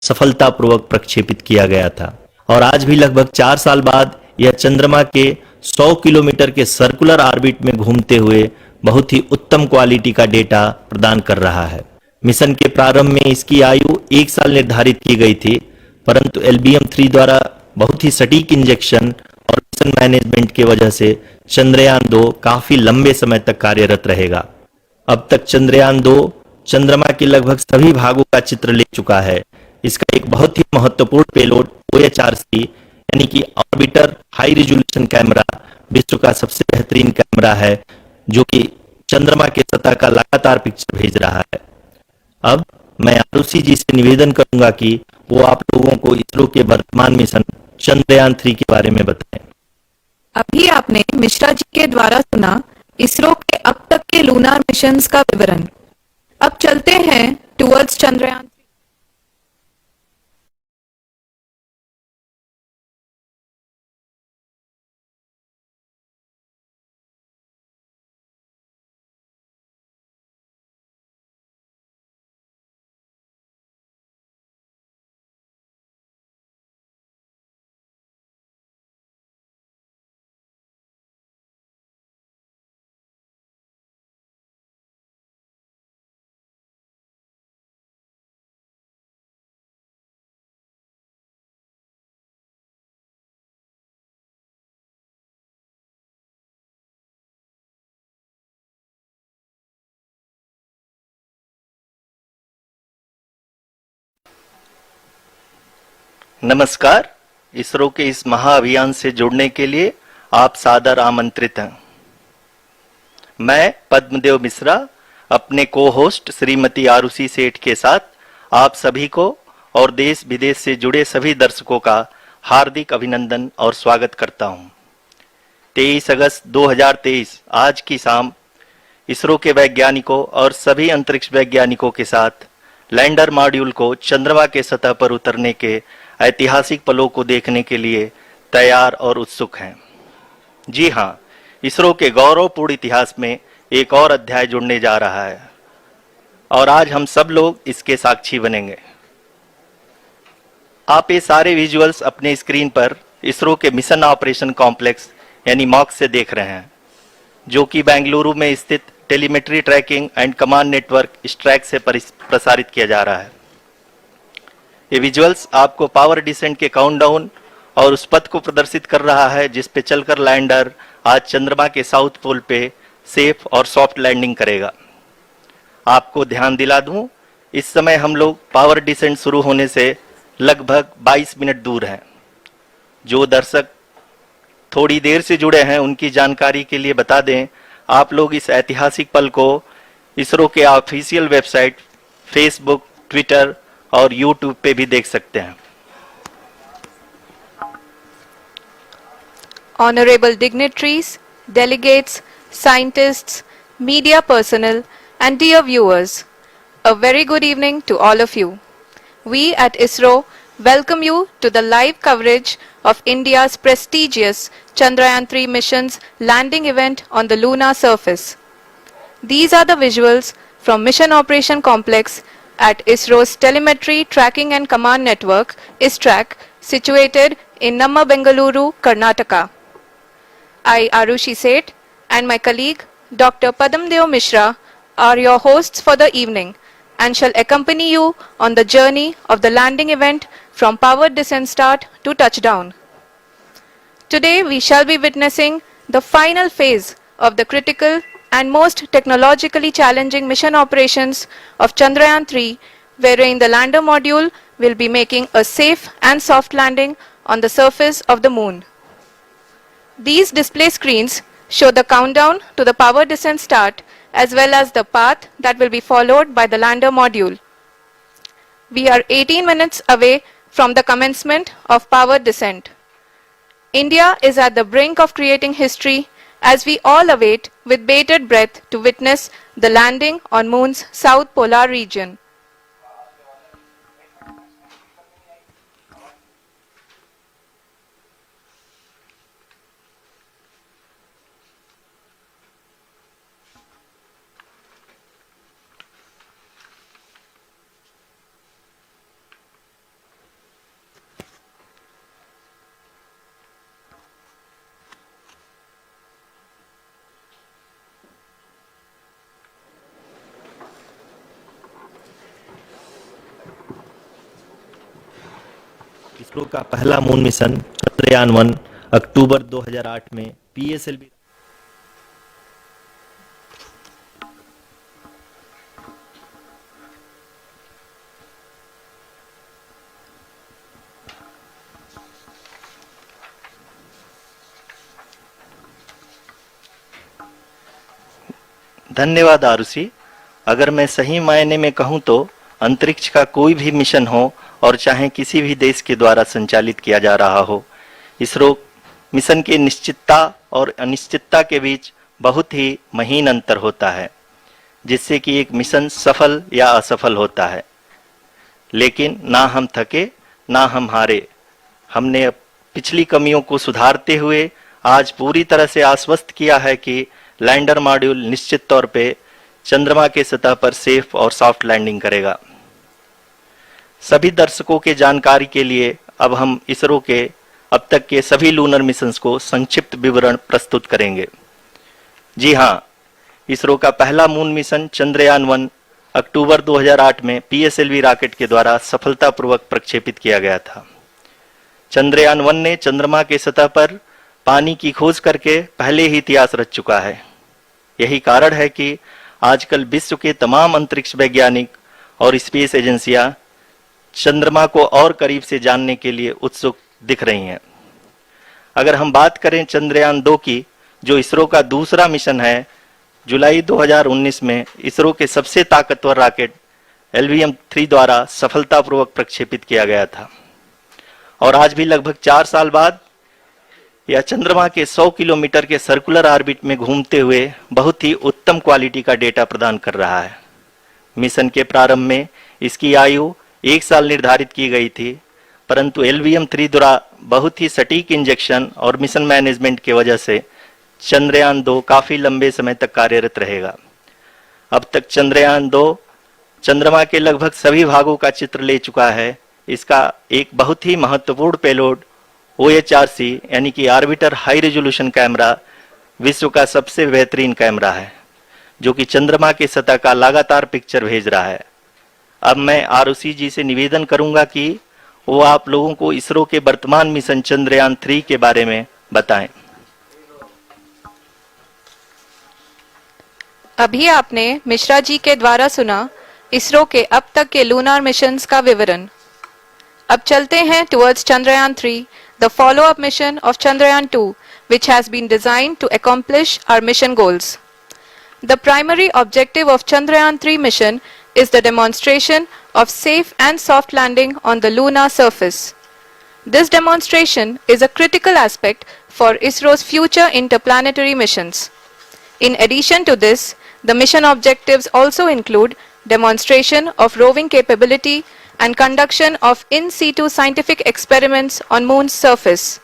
सफलतापूर्वक प्रक्षेपित किया गया था और आज भी लगभग 4 साल बाद यह चंद्रमा के 100 किलोमीटर के सर्कुलर ऑर्बिट में घूमते हुए बहुत ही उत्तम क्वालिटी का डेटा प्रदान कर रहा है। मिशन के प्रारंभ में इसकी आयु 1 साल निर्धारित की गई थी, परंतु LBM-3 द्वारा बहुत ही सटीक इंजेक्शन और मिशन मैनेजमेंट की वजह से चंद्रयान 2 काफी लंबे समय तक कार्यरत रहेगा। अब तक चंद्रयान 2 चंद्रमा के लगभग सभी भागों का चित्र ले चुका है। इसका एक बहुत ही महत्वपूर्ण पेलोड OHRC यानी कि ऑर्बिटर हाई रिजोल्यूशन कैमरा विश्व का सबसे बेहतरीन कैमरा है, जो कि चंद्रमा के सतह का लगातार पिक्चर भेज रहा है। अब मैं आरुषि जी से निवेदन करूंगा कि वो आप लोगों को इसरो के वर्तमान मिशन चंद्रयान 3 के बारे में बताएं। अभी आपने मिश्रा जी के द्वारा सुना इसरो के अब तक के लूनार मिशंस का विवरण। अब चलते हैं टुवर्ड्स चंद्रयान। नमस्कार। इसरो के इस महाअभियान से जुड़ने के लिए आप सादर आमंत्रित हैं। मैं पद्मदेव मिश्रा अपने को होस्ट श्रीमती आरुषि सेठ के साथ आप सभी को और देश विदेश से जुड़े सभी दर्शकों का हार्दिक अभिनंदन और स्वागत करता हूं। 23 अगस्त 2023 आज की शाम इसरो के वैज्ञानिकों और सभी अंतरिक्ष वैज्ञानिकों के साथ लैंडर मॉड्यूल को चंद्रमा के सतह पर उतरने के ऐतिहासिक पलों को देखने के लिए तैयार और उत्सुक हैं। जी हाँ, इसरो के गौरवपूर्ण इतिहास में एक और अध्याय जुड़ने जा रहा है और आज हम सब लोग इसके साक्षी बनेंगे। आप ये सारे विजुअल्स अपने स्क्रीन पर इसरो के मिशन ऑपरेशन कॉम्प्लेक्स यानी मॉक्स से देख रहे हैं, जो कि बेंगलुरु में स्थित telemetry tracking and command network ISTRAC से प्रसारित किया जा रहा है। ये विजुअल्स आपको पावर डिसेंट के काउंटडाउन और उस पथ को प्रदर्शित कर रहा है जिस पे चलकर लैंडर आज चंद्रमा के साउथ पोल पे सेफ और सॉफ्ट लैंडिंग करेगा। आपको ध्यान दिला दूं, इस समय हम लोग पावर डिसेंट शुरू होने से लगभग 22 मिनट दूर हैं। जो दर्शक थोड़ी देर से जुड़े हैं उनकी जानकारी के लिए बता दें, आप लोग इस ऐतिहासिक पल को इसरो के ऑफिशियल वेबसाइट, फेसबुक, ट्विटर और यूट्यूब पे भी देख सकते हैं। Honorable dignitaries, delegates, scientists, media personnel, and dear viewers, a very good evening to all of you. We at ISRO welcome you to the live coverage of India's prestigious Chandrayaan-3 mission's landing event on the lunar surface. These are the visuals from Mission Operation Complex at ISRO's Telemetry Tracking and Command Network, ISTRAC, situated in Namma, Bengaluru, Karnataka. I, Arushi Seth, and my colleague, Dr. Padamdeo Mishra, are your hosts for the evening and shall accompany you on the journey of the landing event from powered descent start to touchdown. Today, we shall be witnessing the final phase of the critical and most technologically challenging mission operations of Chandrayaan-3, wherein the lander module will be making a safe and soft landing on the surface of the moon. These display screens show the countdown to the power descent start as well as the path that will be followed by the lander module. We are 18 minutes away from the commencement of power descent. India is at the brink of creating history as we all await with bated breath to witness the landing on Moon's south polar region. ISRO का पहला moon mission Chandrayaan one अक्टूबर 2008 में PSLV धन्यवाद आरुषि। अगर मैं सही मायने में कहूं तो अंतरिक्ष का कोई भी मिशन हो और चाहे किसी भी देश के द्वारा संचालित किया जा रहा हो, इसरो मिशन की निश्चितता और अनिश्चितता के बीच बहुत ही महीन अंतर होता है, जिससे कि एक मिशन सफल या असफल होता है। लेकिन ना हम थके ना हम हारे। हमने पिछली कमियों को सुधारते हुए आज पूरी तरह से आश्वस्त किया है कि लैंडर मॉड्यूल निश्चित तौर पे चंद्रमा के सतह पर सेफ और सॉफ्ट लैंडिंग करेगा। सभी दर्शकों के जानकारी के लिए अब हम इसरो के अब तक के सभी लूनर मिशंस को संक्षिप्त विवरण प्रस्तुत करेंगे। जी हां, इसरो का पहला मून मिशन चंद्रयान-1 अक्टूबर 2008 में पीएसएलवी रॉकेट के द्वारा सफलतापूर्वक प्रक्षेपित किया गया था। चंद्रयान-1 ने चंद्रमा के सतह पर पानी की खोज करके पहले ही इतिहास रच चुका है। यही कारण है कि आजकल विश्व के तमाम अंतरिक्ष वैज्ञानिक और स्पेस एजेंसियां चंद्रमा को और करीब से जानने के लिए उत्सुक दिख रही हैं। अगर हम बात करें चंद्रयान-2 की, जो इसरो का दूसरा मिशन है, जुलाई 2019 में इसरो के सबसे ताकतवर रॉकेट LVM-3 द्वारा सफलतापूर्वक प्रक्षेपित किया गया था और आज भी लगभग 4 साल बाद यह चंद्रमा के 100 किलोमीटर के सर्कुलर ऑर्बिट में घूमते हुए बहुत ही उत्तम क्वालिटी का डेटा प्रदान कर रहा है। मिशन के प्रारंभ में इसकी आयु 1 साल निर्धारित की गई थी, परंतु LVM-3 द्वारा बहुत ही सटीक इंजेक्शन और मिशन मैनेजमेंट की वजह से चंद्रयान-2 काफी लंबे समय तक कार्यरत रहेगा। अब तक चंद्रयान-2 चंद्रमा के लगभग सभी भागों का चित्र ले चुका है। इसका एक बहुत ही महत्वपूर्ण पेलोड OHRC यानी कि ऑर्बिटर हाई रेजोल्यूशन कैमरा विश्व का सबसे बेहतरीन कैमरा है, जो कि चंद्रमा के सतह का लगातार पिक्चर भेज रहा है। अब मैं आरुषि जी से निवेदन करूंगा कि वो आप लोगों को इसरो के वर्तमान मिशन चंद्रयान-3 के बारे में बताएं। अभी आपने मिश्रा जी के द्वारा सुना इसरो के अब तक के लूनार मिशंस का विवरण। अब चलते हैं towards Chandrayaan-3, the follow-up mission of Chandrayaan-2, which has been designed to accomplish our mission goals. The primary objective of Chandrayaan-3 mission is the demonstration of safe and soft landing on the lunar surface. This demonstration is a critical aspect for ISRO's future interplanetary missions. In addition to this, the mission objectives also include demonstration of roving capability and conduction of in situ scientific experiments on Moon's surface.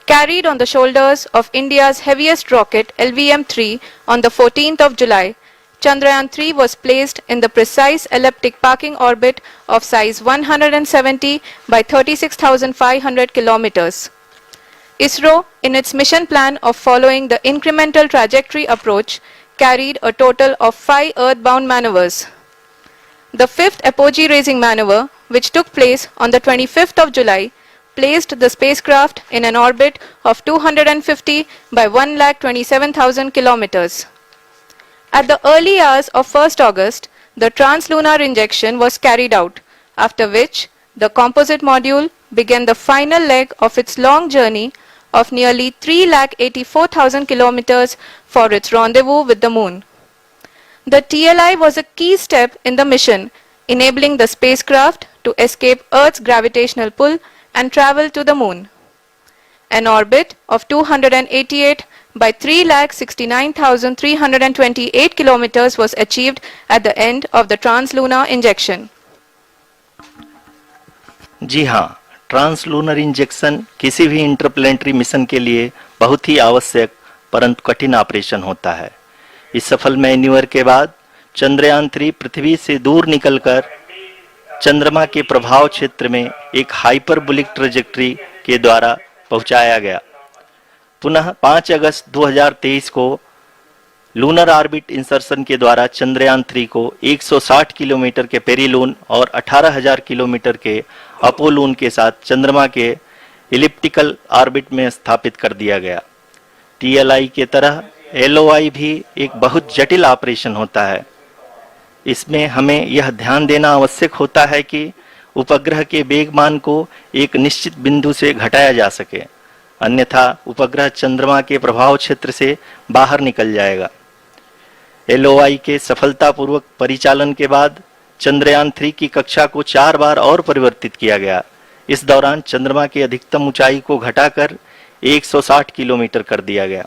Carried on the shoulders of India's heaviest rocket LVM-3 on the 14th of July, Chandrayaan-3 was placed in the precise elliptic parking orbit of size 170 by 36,500 kilometers. ISRO, in its mission plan of following the incremental trajectory approach, carried a total of 5 earthbound maneuvers. The fifth apogee raising maneuver, which took place on the 25th of July, placed the spacecraft in an orbit of 250 by 1,27,000 kilometers. At the early hours of 1st August, the translunar injection was carried out, after which the composite module began the final leg of its long journey of nearly 3,84,000 kilometers for its rendezvous with the Moon. The TLI was a key step in the mission, enabling the spacecraft to escape Earth's gravitational pull and travel to the Moon. An orbit of 288 by 3,69,328 kilometers was achieved at the end of the translunar injection. जी हाँ, translunar injection किसी भी interplanetary mission के लिए बहुत ही आवश्यक परंतु कठिन operation होता है। इस सफल मैन्यूवर के बाद चंद्रयान-3 पृथ्वी से दूर निकलकर चंद्रमा के प्रभाव क्षेत्र में एक हाइपरबोलिक ट्रैजेक्टरी के द्वारा पहुंचाया गया। पुनः 5 अगस्त 2023 को लूनर ऑर्बिट इंसर्शन के द्वारा चंद्रयान 3 को 160 किलोमीटर के पेरिलून और 18,000 किलोमीटर के अपोलून के साथ चंद्रमा के इलिप्टिकल ऑर्बिट में स्थापित कर दिया गया। टीएलआई के तरह एलओआई भी एक बहुत जटिल ऑपरेशन होता है। इसमें हमें यह ध्यान देना आवश्यक होता है कि उपग्रह के वेगमान को एक निश्चित बिंदु से घटाया जा सके, अन्यथा उपग्रह चंद्रमा के प्रभाव क्षेत्र से बाहर निकल जाएगा। एलओआई के सफलतापूर्वक परिचालन के बाद चंद्रयान 3 की कक्षा को 4 बार और परिवर्तित किया गया। इस दौरान चंद्रमा की अधिकतम ऊंचाई को घटाकर 160 किलोमीटर कर दिया गया।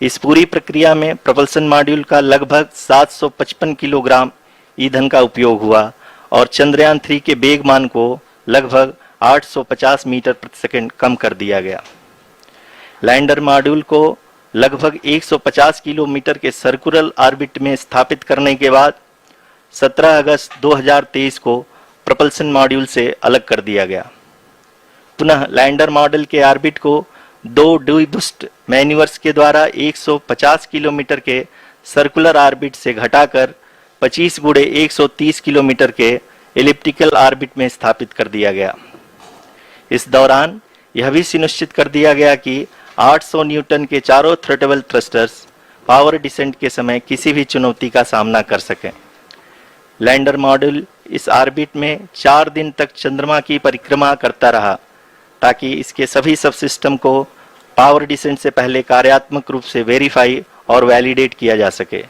इस पूरी प्रक्रिया में propulsion मॉड्यूल का लगभग 755 किलोग्राम ईंधन का उपयोग हुआ और चंद्रयान 3 के वेगमान को लगभग 850 मीटर प्रति सेकंड कम कर दिया गया। लैंडर मॉड्यूल को लगभग 150 किलोमीटर के सर्कुलर ऑर्बिट में स्थापित करने के बाद 17 अगस्त 2023 को propulsion मॉड्यूल से अलग कर दिया गया। पुनः लैंडर मॉडल के ऑर्बिट को 2 डीबूस्ट मैन्यूवर्स के द्वारा 150 किलोमीटर के सर्कुलर ऑर्बिट से घटाकर 25 गुणे 130 किलोमीटर के एलिप्टिकल ऑर्बिट में स्थापित कर दिया गया। इस दौरान यह भी सुनिश्चित कर दिया गया कि 800 न्यूटन के चारों थ्रोटेबल थ्रस्टर्स पावर डिसेंट के समय किसी भी चुनौती का सामना कर सकें। लैंडर मॉड्यूल इस ऑर्बिट में 4 दिन तक चंद्रमा की परिक्रमा करता रहा ताकि इसके सभी सब सिस्टम को पावर डिसेंट से पहले कार्यात्मक रूप से वेरीफाई और वैलिडेट किया जा सके।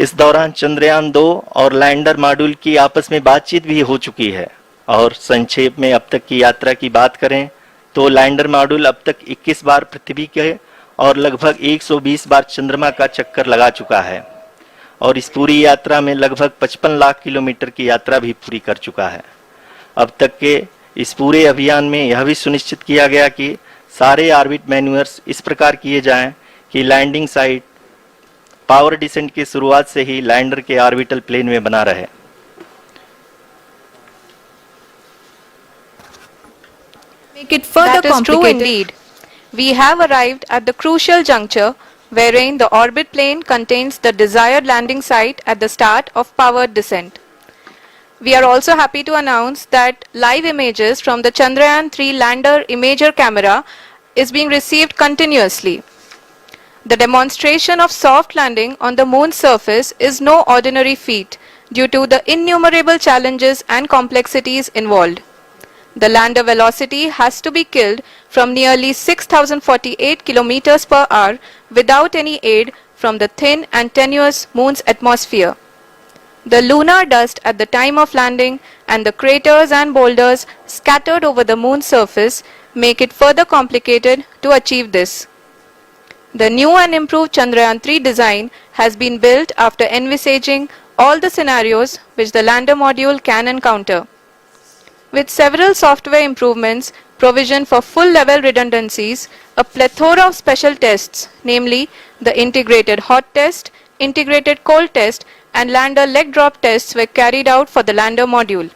इस दौरान चंद्रयान 2 और लैंडर मॉड्यूल की आपस में बातचीत भी हो चुकी है। और संक्षेप में अब तक की यात्रा की बात करें तो लैंडर मॉड्यूल अब तक 21 बार पृथ्वी के और लगभग 120 बार चंद्रमा का चक्कर लगा चुका है और इस पूरी यात्रा में लगभग 55 लाख किलोमीटर की यात्रा भी पूरी कर चुका है। अब तक के इस पूरे अभियान में यह भी सुनिश्चित किया गया कि सारे ऑर्बिट मैन्यूवर्स इस प्रकार किए जाएं कि लैंडिंग साइट पावर डिसेंट की शुरुआत से ही लैंडर के ऑर्बिटल प्लेन में बना रहे। Make it further that is true indeed. We have arrived at the crucial juncture wherein the orbit plane contains the desired landing site at the start of powered descent. We are also happy to announce that live images from the Chandrayaan 3 lander imager camera is being received continuously. The demonstration of soft landing on the moon's surface is no ordinary feat due to the innumerable challenges and complexities involved. The lander velocity has to be killed from nearly 6,048 kilometers per hour without any aid from the thin and tenuous moon's atmosphere. The lunar dust at the time of landing and the craters and boulders scattered over the moon's surface make it further complicated to achieve this. The new and improved Chandrayaan 3 design has been built after envisaging all the scenarios which the lander module can encounter. With several software improvements, provision for full-level redundancies, a plethora of special tests, namely the integrated hot test, integrated cold test, and lander leg drop tests were carried out for the lander module.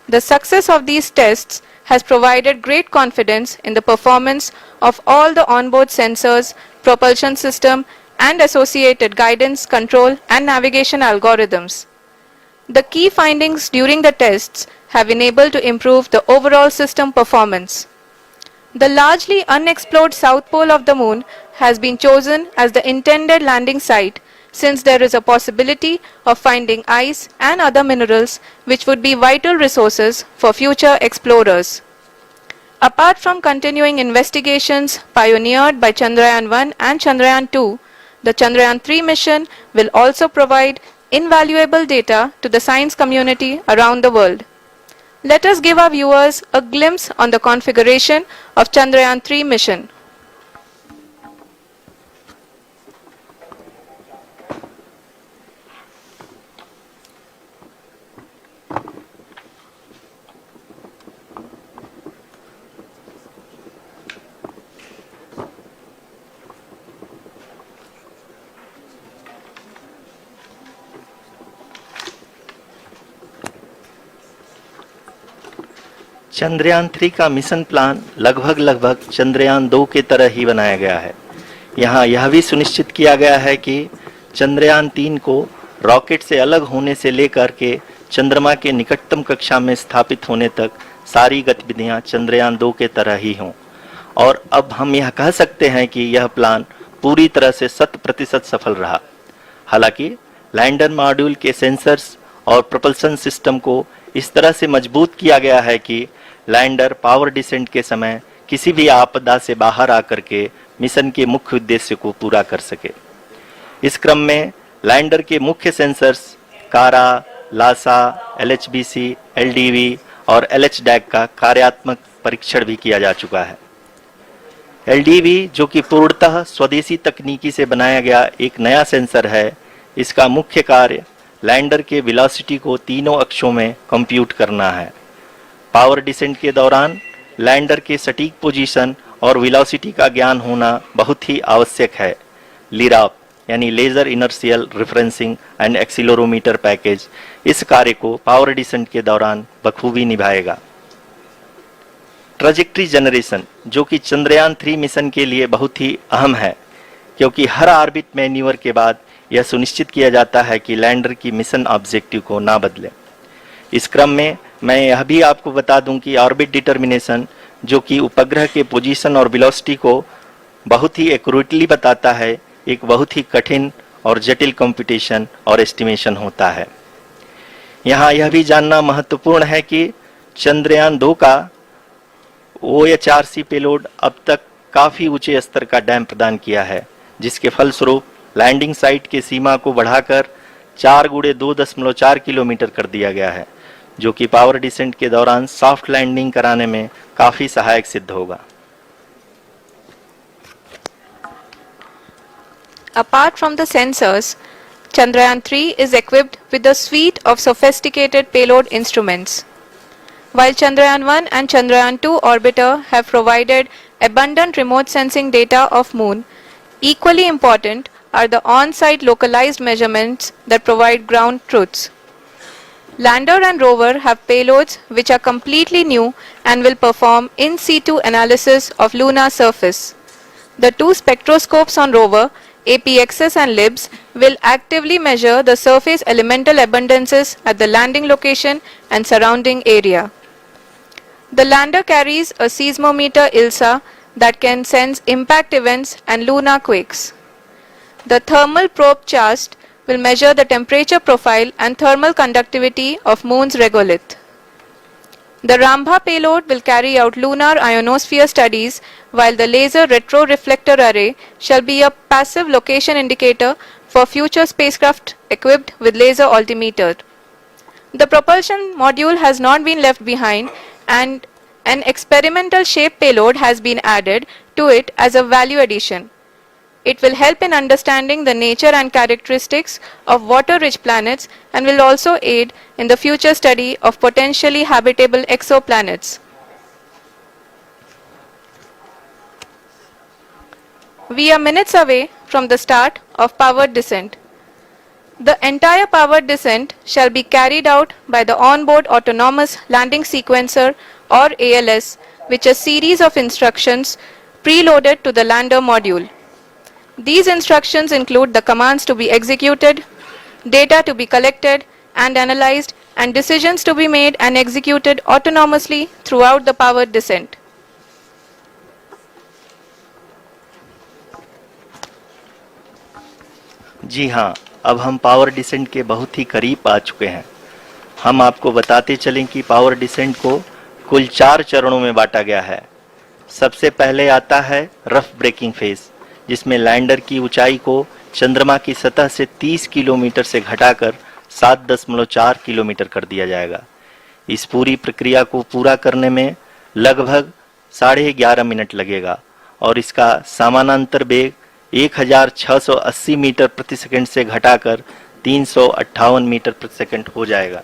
The success of these tests has provided great confidence in the performance of all the onboard sensors, propulsion system, and associated guidance, control, and navigation algorithms. The key findings during the tests have enabled to improve the overall system performance. The largely unexplored south pole of the moon has been chosen as the intended landing site since there is a possibility of finding ice and other minerals which would be vital resources for future explorers. Apart from continuing investigations pioneered by Chandrayaan 1 and Chandrayaan 2, the Chandrayaan 3 mission will also provide invaluable data to the science community around the world. Let us give our viewers a glimpse on the configuration of Chandrayaan 3 mission. Chandrayaan 3 का mission plan लगभग चंद्रयान 2 के तरह ही बनाया गया है। यहाँ यह भी सुनिश्चित किया गया है कि चंद्रयान 3 को रॉकेट से अलग होने से लेकर के चंद्रमा के निकटतम कक्षा में स्थापित होने तक सारी गतिविधियां चंद्रयान 2 के तरह ही हों। और अब हम यह कह सकते हैं कि यह प्लान पूरी तरह से 100% सफल रहा। हालांकि लैंडर मॉड्यूल के सेंसर्स और प्रोपल्शन सिस्टम को इस तरह से मजबूत किया गया है कि लैंडर पावर डिसेंट के समय किसी भी आपदा से बाहर आकर के मिशन के मुख्य उद्देश्य को पूरा कर सके। इस क्रम में लैंडर के मुख्य सेंसर्स कारा, लासा, LHBC, LDV और LHDAC का कार्यात्मक परीक्षण भी किया जा चुका है। LDV जो कि पूर्णतः स्वदेशी तकनीकी से बनाया गया एक नया सेंसर है, इसका मुख्य कार्य लैंडर के वेलोसिटी को तीनों अक्षों में कंप्यूट करना है। पावर डिसेंट के दौरान लैंडर के सटीक पोजीशन और वेलोसिटी का ज्ञान होना बहुत ही आवश्यक है। लिराप यानी laser inertial referencing and accelerometer package इस कार्य को पावर डिसेंट के दौरान बखूबी निभाएगा। ट्रैजेक्टरी जनरेशन जो कि चंद्रयान 3 मिशन के लिए बहुत ही अहम है, क्योंकि हर ऑर्बिट मैन्यूवर के बाद यह सुनिश्चित किया जाता है कि लैंडर की मिशन ऑब्जेक्टिव को ना बदले। इस क्रम में मैं यह भी आपको बता दूं कि ऑर्बिट डिटर्मिनेशन जो कि उपग्रह के पोजीशन और वेलोसिटी को बहुत ही एक्यूरेटली बताता है, एक बहुत ही कठिन और जटिल कंप्यूटेशन और एस्टिमेशन होता है। यहाँ यह भी जानना महत्वपूर्ण है कि चंद्रयान 2 का OHRC पेलोड अब तक काफी ऊंचे स्तर का डैम प्रदान किया है, जिसके फलस्वरूप लैंडिंग साइट की सीमा को बढ़ाकर 4 × 2.4 किलोमीटर कर दिया गया है, जो कि पावर डिसेंट के दौरान सॉफ्ट लैंडिंग कराने में काफी सहायक सिद्ध होगा। Apart from the sensors, Chandrayaan 3 is equipped with a suite of sophisticated payload instruments. While Chandrayaan 1 and Chandrayaan 2 orbiter have provided abundant remote sensing data of Moon, equally important are the on-site localized measurements that provide ground truths. Lander and rover have payloads which are completely new and will perform in situ analysis of lunar surface. The two spectroscopes on rover, APXS and LIBS, will actively measure the surface elemental abundances at the landing location and surrounding area. The lander carries a seismometer ILSA that can sense impact events and lunar quakes. The thermal probe CHAST will measure the temperature profile and thermal conductivity of Moon's regolith. The Rambha payload will carry out lunar ionosphere studies, while the laser retroreflector array shall be a passive location indicator for future spacecraft equipped with laser altimeter. The propulsion module has not been left behind, and an experimental shape payload has been added to it as a value addition. It will help in understanding the nature and characteristics of water-rich planets and will also aid in the future study of potentially habitable exoplanets. We are minutes away from the start of powered descent. The entire powered descent shall be carried out by the onboard autonomous landing sequencer or ALS, which is a series of instructions preloaded to the lander module. These instructions include the commands to be executed, data to be collected and analyzed, and decisions to be made and executed autonomously throughout the powered descent. जी हाँ, अब हम power descent के बहुत ही करीब आ चुके हैं। हम आपको बताते चलें कि पावर डिसेंट को कुल 4 चरणों में बांटा गया है। सबसे पहले आता है रफ ब्रेकिंग फेज, जिसमें लैंडर की ऊंचाई को चंद्रमा की सतह से 30 किलोमीटर से घटाकर 7.4 किलोमीटर कर दिया जाएगा। इस पूरी प्रक्रिया को पूरा करने में लगभग 11.5 मिनट लगेगा और इसका समानांतर वेग 1680 मीटर प्रति सेकंड से घटाकर 358 मीटर प्रति सेकंड हो जाएगा।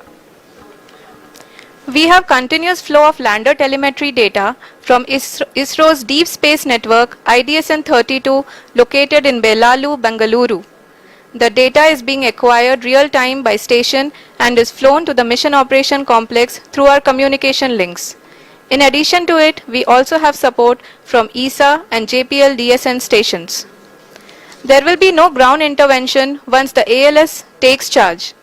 We have continuous flow of lander telemetry data from ISRO's Deep Space Network IDSN-32 located in Belalu, Bengaluru. The data is being acquired real-time by station and is flown to the Mission Operation Complex through our communication links. In addition to it, we also have support from ESA and JPL DSN stations. There will be no ground intervention once the ALS takes charge.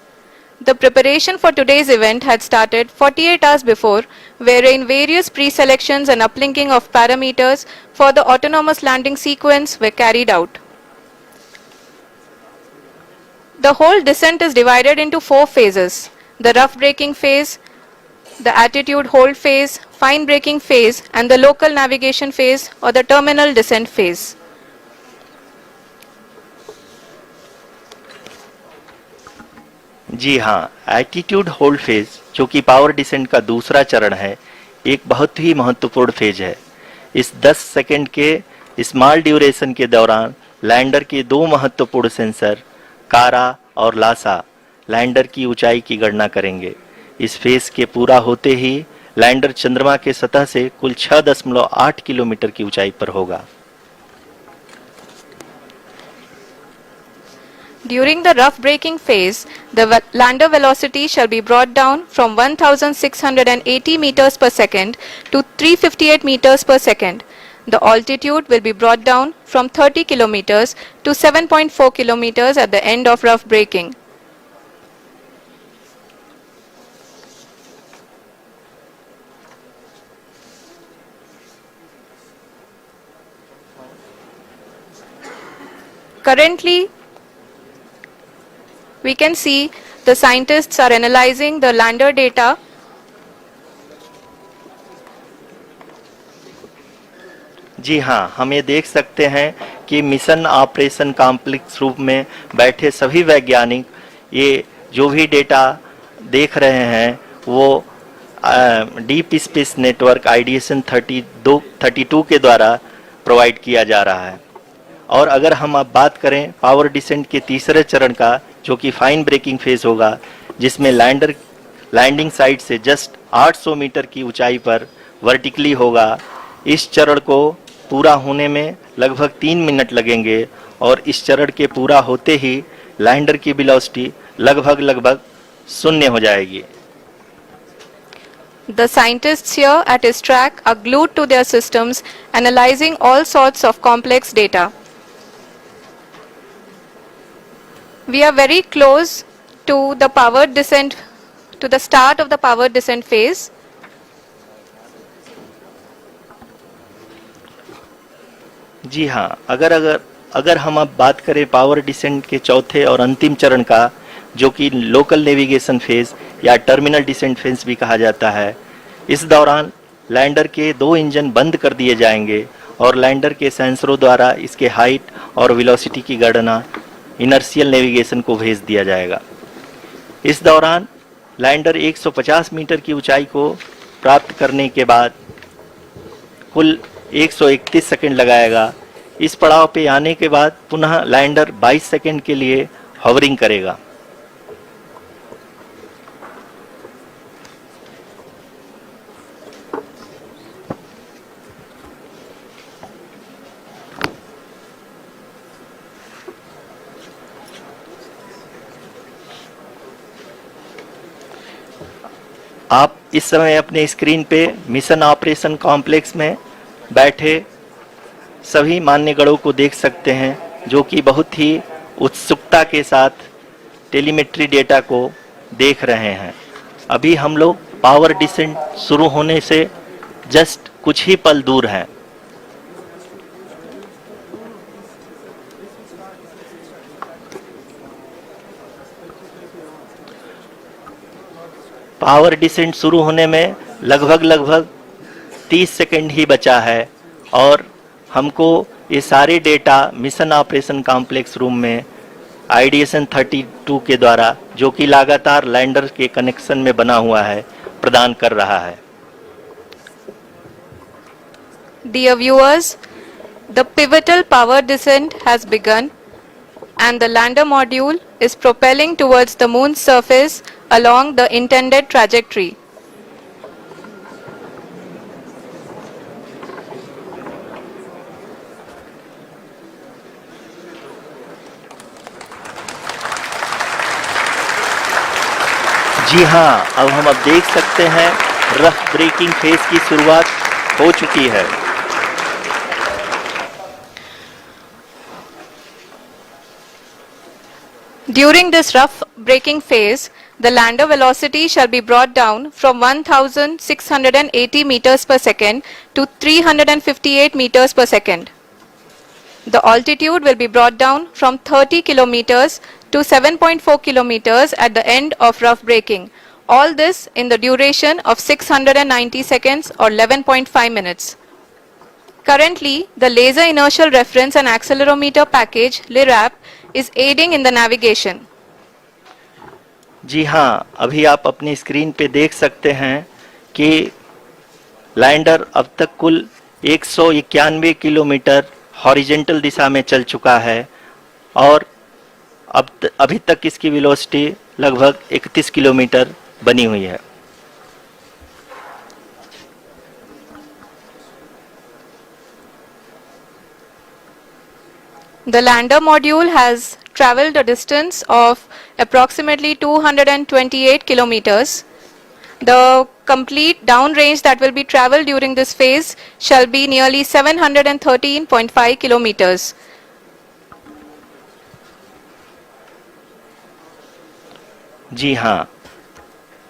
The preparation for today's event had started 48 hours before, wherein various pre-selections and uplinking of parameters for the autonomous landing sequence were carried out. The whole descent is divided into 4 phases: the rough braking phase, the attitude hold phase, fine braking phase, and the local navigation phase or the terminal descent phase. जी हाँ, attitude hold phase जो कि power descent का दूसरा चरण है, एक बहुत ही महत्वपूर्ण फेज है। इस 10 सेकंड के स्मॉल ड्यूरेशन के दौरान लैंडर के 2 महत्वपूर्ण सेंसर कारा और लासा लैंडर की ऊंचाई की गणना करेंगे। इस फेज के पूरा होते ही लैंडर चंद्रमा के सतह से कुल 6.8 किलोमीटर की ऊंचाई पर होगा। During the rough braking phase, the lander velocity shall be brought down from 1680 meters per second to 358 meters per second. The altitude will be brought down from 30 kilometers to 7.4 kilometers at the end of rough braking. Currently, we can see the scientists are analyzing the lander data. जी हाँ, हम ये देख सकते हैं कि mission operation complex रूप में बैठे सभी वैज्ञानिक ये जो भी डेटा देख रहे हैं वो डीप स्पेस नेटवर्क आईडीएसन 32 के द्वारा प्रोवाइड किया जा रहा है। और अगर हम अब बात करें पावर डिसेंट के तीसरे चरण का, जो कि फाइन ब्रेकिंग फेज होगा, जिसमें लैंडर लैंडिंग साइट से जस्ट 800 मीटर की ऊंचाई पर वर्टिकली होगा। इस चरण को पूरा होने में लगभग 3 मिनट लगेंगे और इस चरण के पूरा होते ही लैंडर की वेलोसिटी लगभग 0 हो जाएगी। The scientists here at ISTRAC are glued to their systems, analyzing all sorts of complex data. We are very close to the power descent, to the start of the power descent phase. जी हाँ, अगर हम अब बात करें power descent के चौथे और अंतिम चरण का, जो कि लोकल नेविगेशन फेज या टर्मिनल डिसेंट फेज भी कहा जाता है, इस दौरान लैंडर के 2 इंजन बंद कर दिए जाएंगे और लैंडर के सेंसरों द्वारा इसके हाइट और वेलोसिटी की गणना इनर्शियल नेविगेशन को भेज दिया जाएगा। इस दौरान लैंडर 150 मीटर की ऊंचाई को प्राप्त करने के बाद कुल 131 सेकंड लगाएगा। इस पड़ाव पे आने के बाद पुनः लैंडर 22 सेकंड के लिए हॉवरिंग करेगा। आप इस समय अपने स्क्रीन पे मिशन ऑपरेशन कॉम्प्लेक्स में बैठे सभी मान्यगणों को देख सकते हैं, जो कि बहुत ही उत्सुकता के साथ टेलीमेट्री डेटा को देख रहे हैं। अभी हम लोग पावर डिसेंट शुरू होने से जस्ट कुछ ही पल दूर हैं। पावर डिसेंट शुरू होने में लगभग 30 सेकंड ही बचा है और हमको ये सारे data mission operation complex room में आईडीएसन 32 के द्वारा, जो कि लगातार लैंडर के कनेक्शन में बना हुआ है, प्रदान कर रहा है। Dear viewers, the pivotal power descent has begun and the lander module is propelling towards the moon's surface along the intended trajectory. जी हाँ, अब हम देख सकते हैं रफ ब्रेकिंग फेज की शुरुआत हो चुकी है। During this rough braking phase, the lander velocity shall be brought down from 1680 meters per second to 358 meters per second. The altitude will be brought down from 30 kilometers to 7.4 kilometers at the end of rough braking. All this in the duration of 690 seconds or 11.5 minutes. Currently, the Laser Inertial Reference and Accelerometer package (LIRAP) is aiding in the navigation. जी हाँ, अभी आप अपनी screen पे देख सकते हैं कि lander अब तक कुल 191 किलोमीटर हॉरिजेंटल दिशा में चल चुका है और अभी तक इसकी वेलोसिटी लगभग 31 किलोमीटर बनी हुई है। The lander module has traveled a distance of approximately 228 kilometers. The complete downrange that will be traveled during this phase shall be nearly 713.5 kilometers. जी हाँ,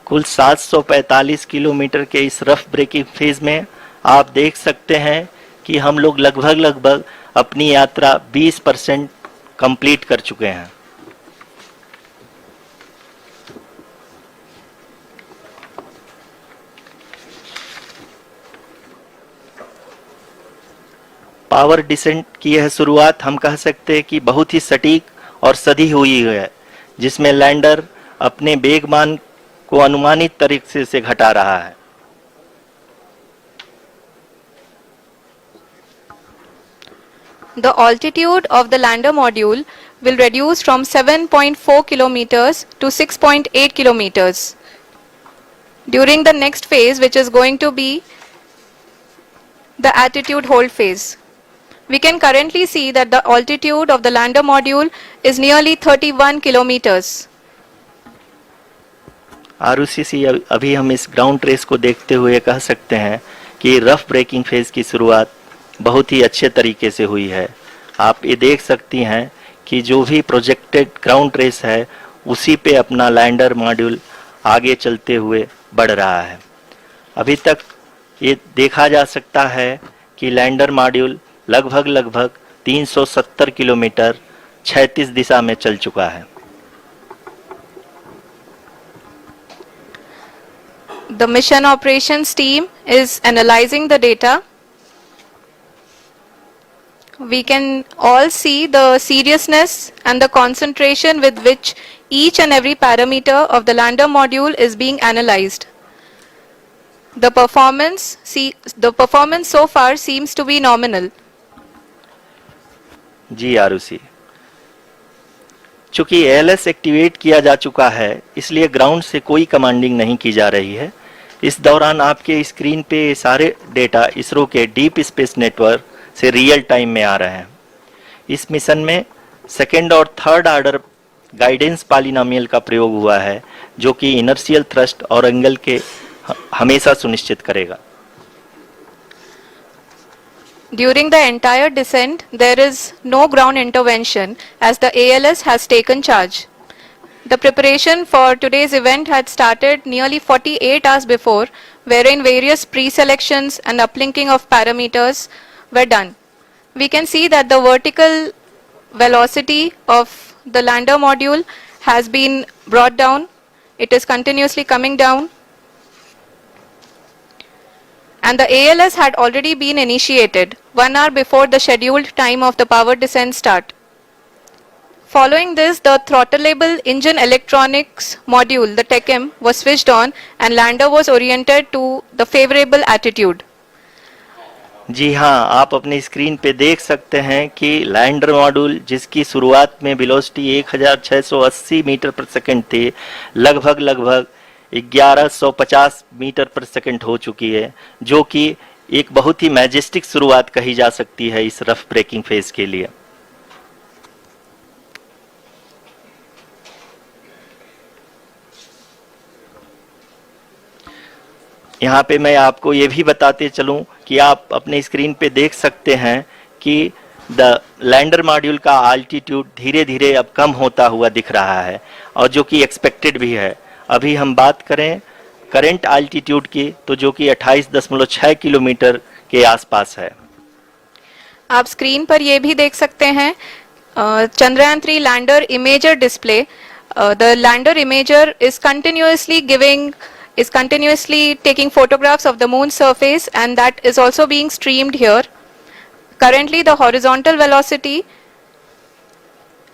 कुल 745 किलोमीटर के इस रफ ब्रेकिंग फेज में आप देख सकते हैं कि हम लोग लगभग अपनी यात्रा 20% कंप्लीट कर चुके हैं। पावर डिसेंट की यह शुरुआत हम कह सकते हैं कि बहुत ही सटीक और सधी हुई है, जिसमें लैंडर अपने वेगमान को अनुमानित तरीके से घटा रहा है। The altitude of the lander module will reduce from 7.4 kilometers to 6.8 kilometers. During the next phase, which is going to be the attitude hold phase, we can currently see that the altitude of the lander module is nearly 31 kilometers. Arushi, अभी हम इस ground trace को देखते हुए कह सकते हैं कि रफ ब्रेकिंग फेज की शुरुआत बहुत ही अच्छे तरीके से हुई है। आप ये देख सकती हैं कि जो भी प्रोजेक्टेड ग्राउंड ट्रेस है उसी पे अपना लैंडर मॉड्यूल आगे चलते हुए बढ़ रहा है। अभी तक ये देखा जा सकता है कि लैंडर मॉड्यूल लगभग 370 किलोमीटर क्षैतिज दिशा में चल चुका है। The mission operations team is analyzing the data. We can all see the seriousness and the concentration with which each and every parameter of the lander module is being analyzed. The performance so far seems to be nominal. जी आरुषि, चूंकि ALS activate किया जा चुका है इसलिए ground से कोई commanding नहीं की जा रही है। इस दौरान आपके स्क्रीन पे सारे डेटा इसरो के डीप स्पेस नेटवर्क से रियल टाइम में आ रहे हैं। इस मिशन में सेकेंड और थर्ड ऑर्डर गाइडेंस पॉलिनोमियल का प्रयोग हुआ है, जो कि इनर्शियल थ्रस्ट और एंगल के हमेशा सुनिश्चित करेगा। During the entire descent, there is no ground intervention as the ALS has taken charge. The preparation for today's event had started nearly 48 hours before, wherein various pre-selections and uplinking of parameters were done. We can see that the vertical velocity of the lander module has been brought down. It is continuously coming down. And the ALS had already been initiated 1 hour before the scheduled time of the power descent start. Following this, the throttleable engine electronics module, the TECM, was switched on and lander was oriented to the favorable attitude. जी हाँ, आप अपनी screen पे देख सकते हैं कि lander module जिसकी शुरुआत में वेलोसिटी 1680 मीटर पर सेकंड थी, लगभग 1150 मीटर पर सेकंड हो चुकी है, जो कि एक बहुत ही मैजेस्टिक शुरुआत कही जा सकती है इस रफ ब्रेकिंग फेज के लिए। यहाँ पे मैं आपको ये भी बताते चलूं कि आप अपने स्क्रीन पे देख सकते हैं कि द लैंडर मॉड्यूल का आल्टीट्यूड धीरे धीरे अब कम होता हुआ दिख रहा है, और जो कि एक्सपेक्टेड भी है। अभी हम बात करें करंट आल्टीट्यूड की, तो जो कि 28.6 किलोमीटर के आसपास है। आप स्क्रीन पर ये भी देख सकते हैं Chandrayaan 3 lander imager display. The lander imager is continuously taking photographs of the moon surface, and that is also being streamed here. Currently the horizontal velocity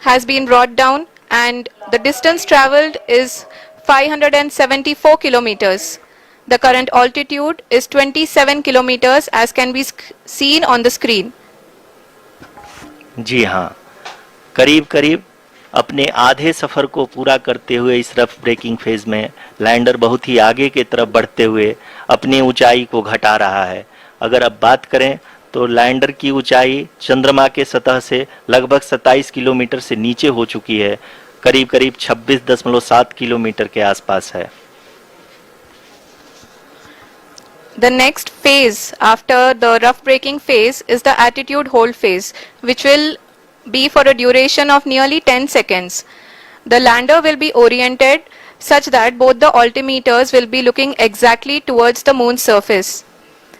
has been brought down and the distance traveled is 574 kilometers. The current altitude is 27 kilometers as can be seen on the screen. जी हाँ, करीब करीब अपने आधे सफर को पूरा करते हुए इस रफ ब्रेकिंग फेज में लैंडर बहुत ही आगे की तरफ बढ़ते हुए अपनी ऊंचाई को घटा रहा है। अगर अब बात करें तो लैंडर की ऊंचाई चंद्रमा के सतह से लगभग 27 किलोमीटर से नीचे हो चुकी है, करीब करीब 26.7 किलोमीटर के आसपास है। The next phase after the rough braking phase is the attitude hold phase, which will be for a duration of nearly 10 seconds. The lander will be oriented such that both the altimeters will be looking exactly towards the moon's surface.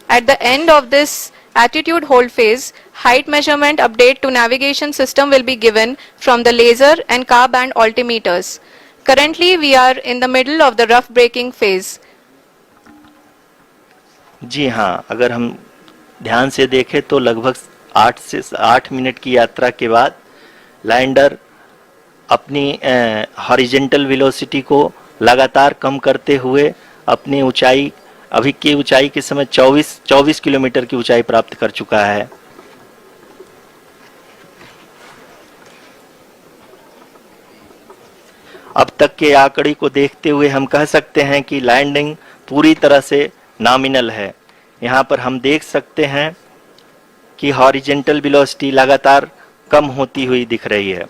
At the end of this attitude hold phase, height measurement update to navigation system will be given from the laser and car band altimeters. Currently we are in the middle of the rough braking phase. जी हाँ, अगर हम ध्यान से देखें तो लगभग 8 minute की यात्रा के बाद लैंडर अपनी हॉरिजेंटल वेलोसिटी को लगातार कम करते हुए अपनी ऊंचाई, अभी की ऊंचाई के समय 24 किलोमीटर की ऊंचाई प्राप्त कर चुका है। अब तक के आंकड़े को देखते हुए हम कह सकते हैं कि लैंडिंग पूरी तरह से नॉमिनल है। यहाँ पर हम देख सकते हैं कि हॉरिजेंटल वेलोसिटी लगातार कम होती हुई दिख रही है।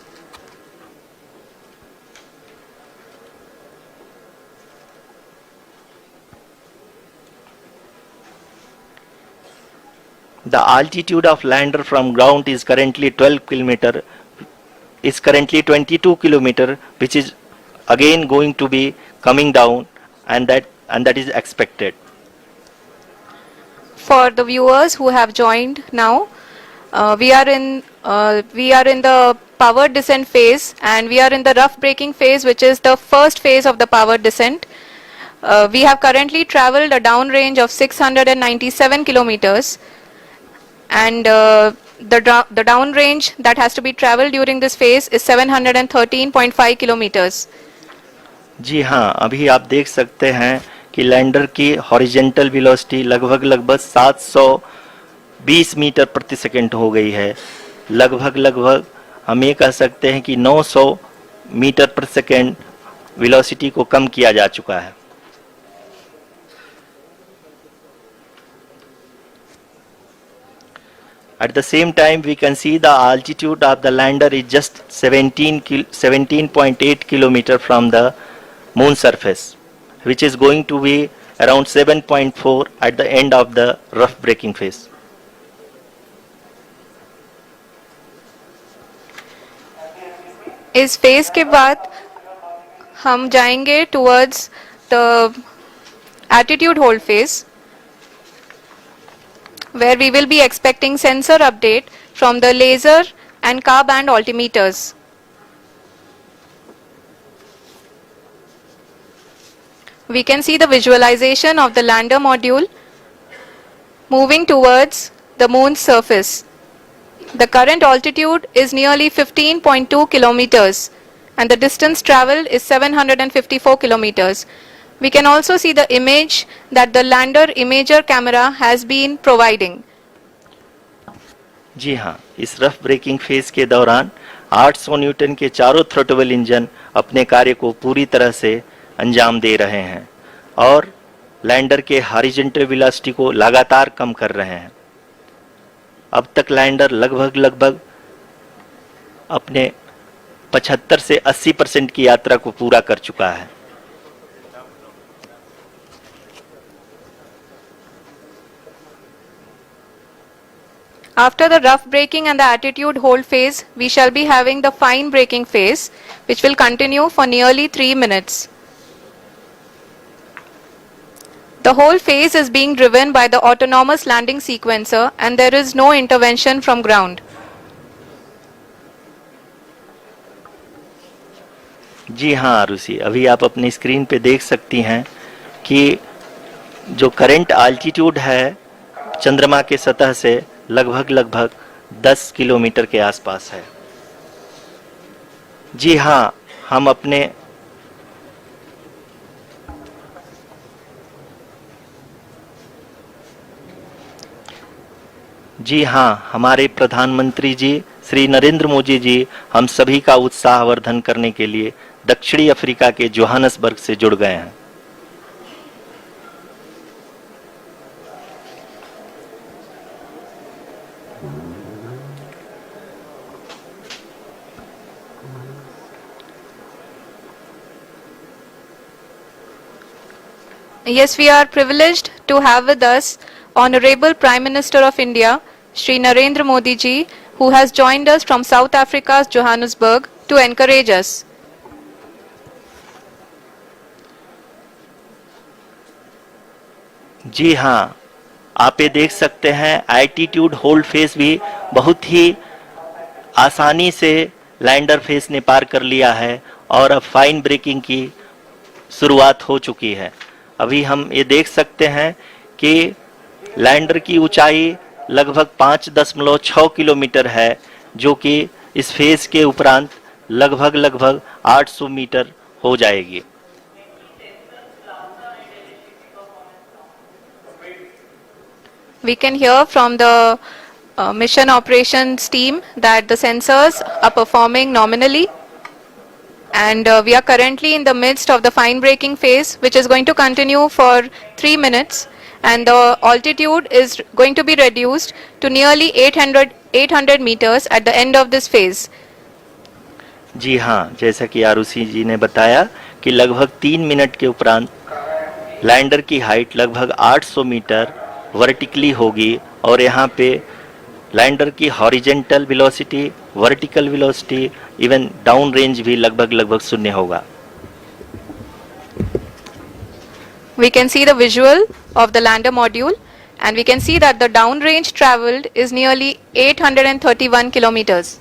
The altitude of lander from ground is currently 22 kilometer, which is again going to be coming down, and that is expected. For the viewers who have joined now, we are in the power descent phase, and we are in the rough braking phase, which is the first phase of the power descent. We have currently traveled a downrange of 697 kilometers, and the downrange that has to be traveled during this phase is 713.5 kilometers. जी हाँ, अभी आप देख सकते हैं कि lander की horizontal velocity लगभग 720 metre प्रति सेकंड हो गई है। लगभग हम ये कह सकते हैं कि 900 मीटर प्रति सेकंड वेलोसिटी को कम किया जा चुका है। At the same time, we can see the altitude of the lander is just 17.8 kilometer from the moon surface, which is going to be around 7.4 at the end of the rough braking phase. इस phase के बाद हम जाएंगे towards the attitude hold phase, where we will be expecting sensor update from the laser and car band altimeters. We can see the visualization of the lander module moving towards the moon's surface. The current altitude is nearly 15.2 kilometers and the distance traveled is 754 kilometers. We can also see the image that the lander imager camera has been providing. जी हाँ, इस rough breaking phase के दौरान 800 Newton के चारों throttle engine अपने कार्य को पूरी तरह से अंजाम दे रहे हैं और लैंडर के हॉरिजॉन्टल वेलोसिटी को लगातार कम कर रहे हैं। अब तक लैंडर लगभग अपने 75 से 80% की यात्रा को पूरा कर चुका है। After the rough braking and the attitude hold phase, we shall be having the fine braking phase, which will continue for nearly 3 minutes. The whole phase is being driven by the autonomous landing sequencer and there is no intervention from ground. जी हाँ आरुषि, अभी आप अपनी screen पे देख सकती हैं कि जो करंट आल्टीट्यूड है चंद्रमा के सतह से लगभग 10 किलोमीटर के आसपास है। जी हाँ, हम अपने जी हाँ, हमारे प्रधानमंत्री जी श्री नरेंद्र मोदी जी हम सभी का उत्साहवर्धन करने के लिए दक्षिणी अफ्रीका के जोहानसबर्ग से जुड़ गए हैं। Yes, we are privileged to have with us Honorable Prime Minister of India, Shri Narendra Modi ji, who has joined us from South Africa's Johannesburg to encourage us. जी हाँ, आप ये देख सकते हैं एल्टीट्यूड होल्ड फेस भी बहुत ही आसानी से लैंडर फेस ने पार कर लिया है और अब फाइन ब्रेकिंग की शुरुआत हो चुकी है। अभी हम ये देख सकते हैं कि लैंडर की ऊंचाई लगभग 5.6 किलोमीटर है, जो कि इस फेज के उपरांत लगभग 800 मीटर हो जाएगी। We can hear from the mission operations team that the sensors are performing nominally, and we are currently in the midst of the fine braking phase, which is going to continue for 3 minutes, and the altitude is going to be reduced to nearly 800 meters at the end of this phase. जी हाँ, जैसा कि आरुषि जी ने बताया कि लगभग 3 minute के उपरांत lander की हाइट लगभग 800 मीटर वर्टिकली होगी और यहाँ पे लैंडर की horizontal velocity, vertical velocity, even down range भी लगभग शून्य होगा। We can see the visual of the lander module, and we can see that the down range traveled is nearly 831 kilometers.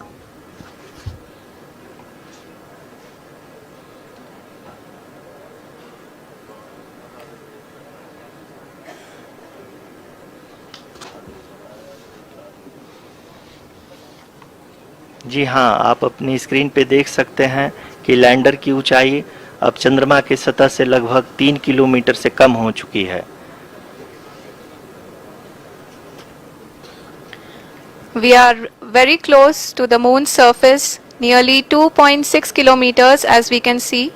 जी हाँ, आप अपनी स्क्रीन पे देख सकते हैं कि लैंडर की ऊंचाई अब चंद्रमा के सतह से लगभग 3 किलोमीटर से कम हो चुकी है। We are very close to the moon's surface, nearly 2.6 kilometers as we can see.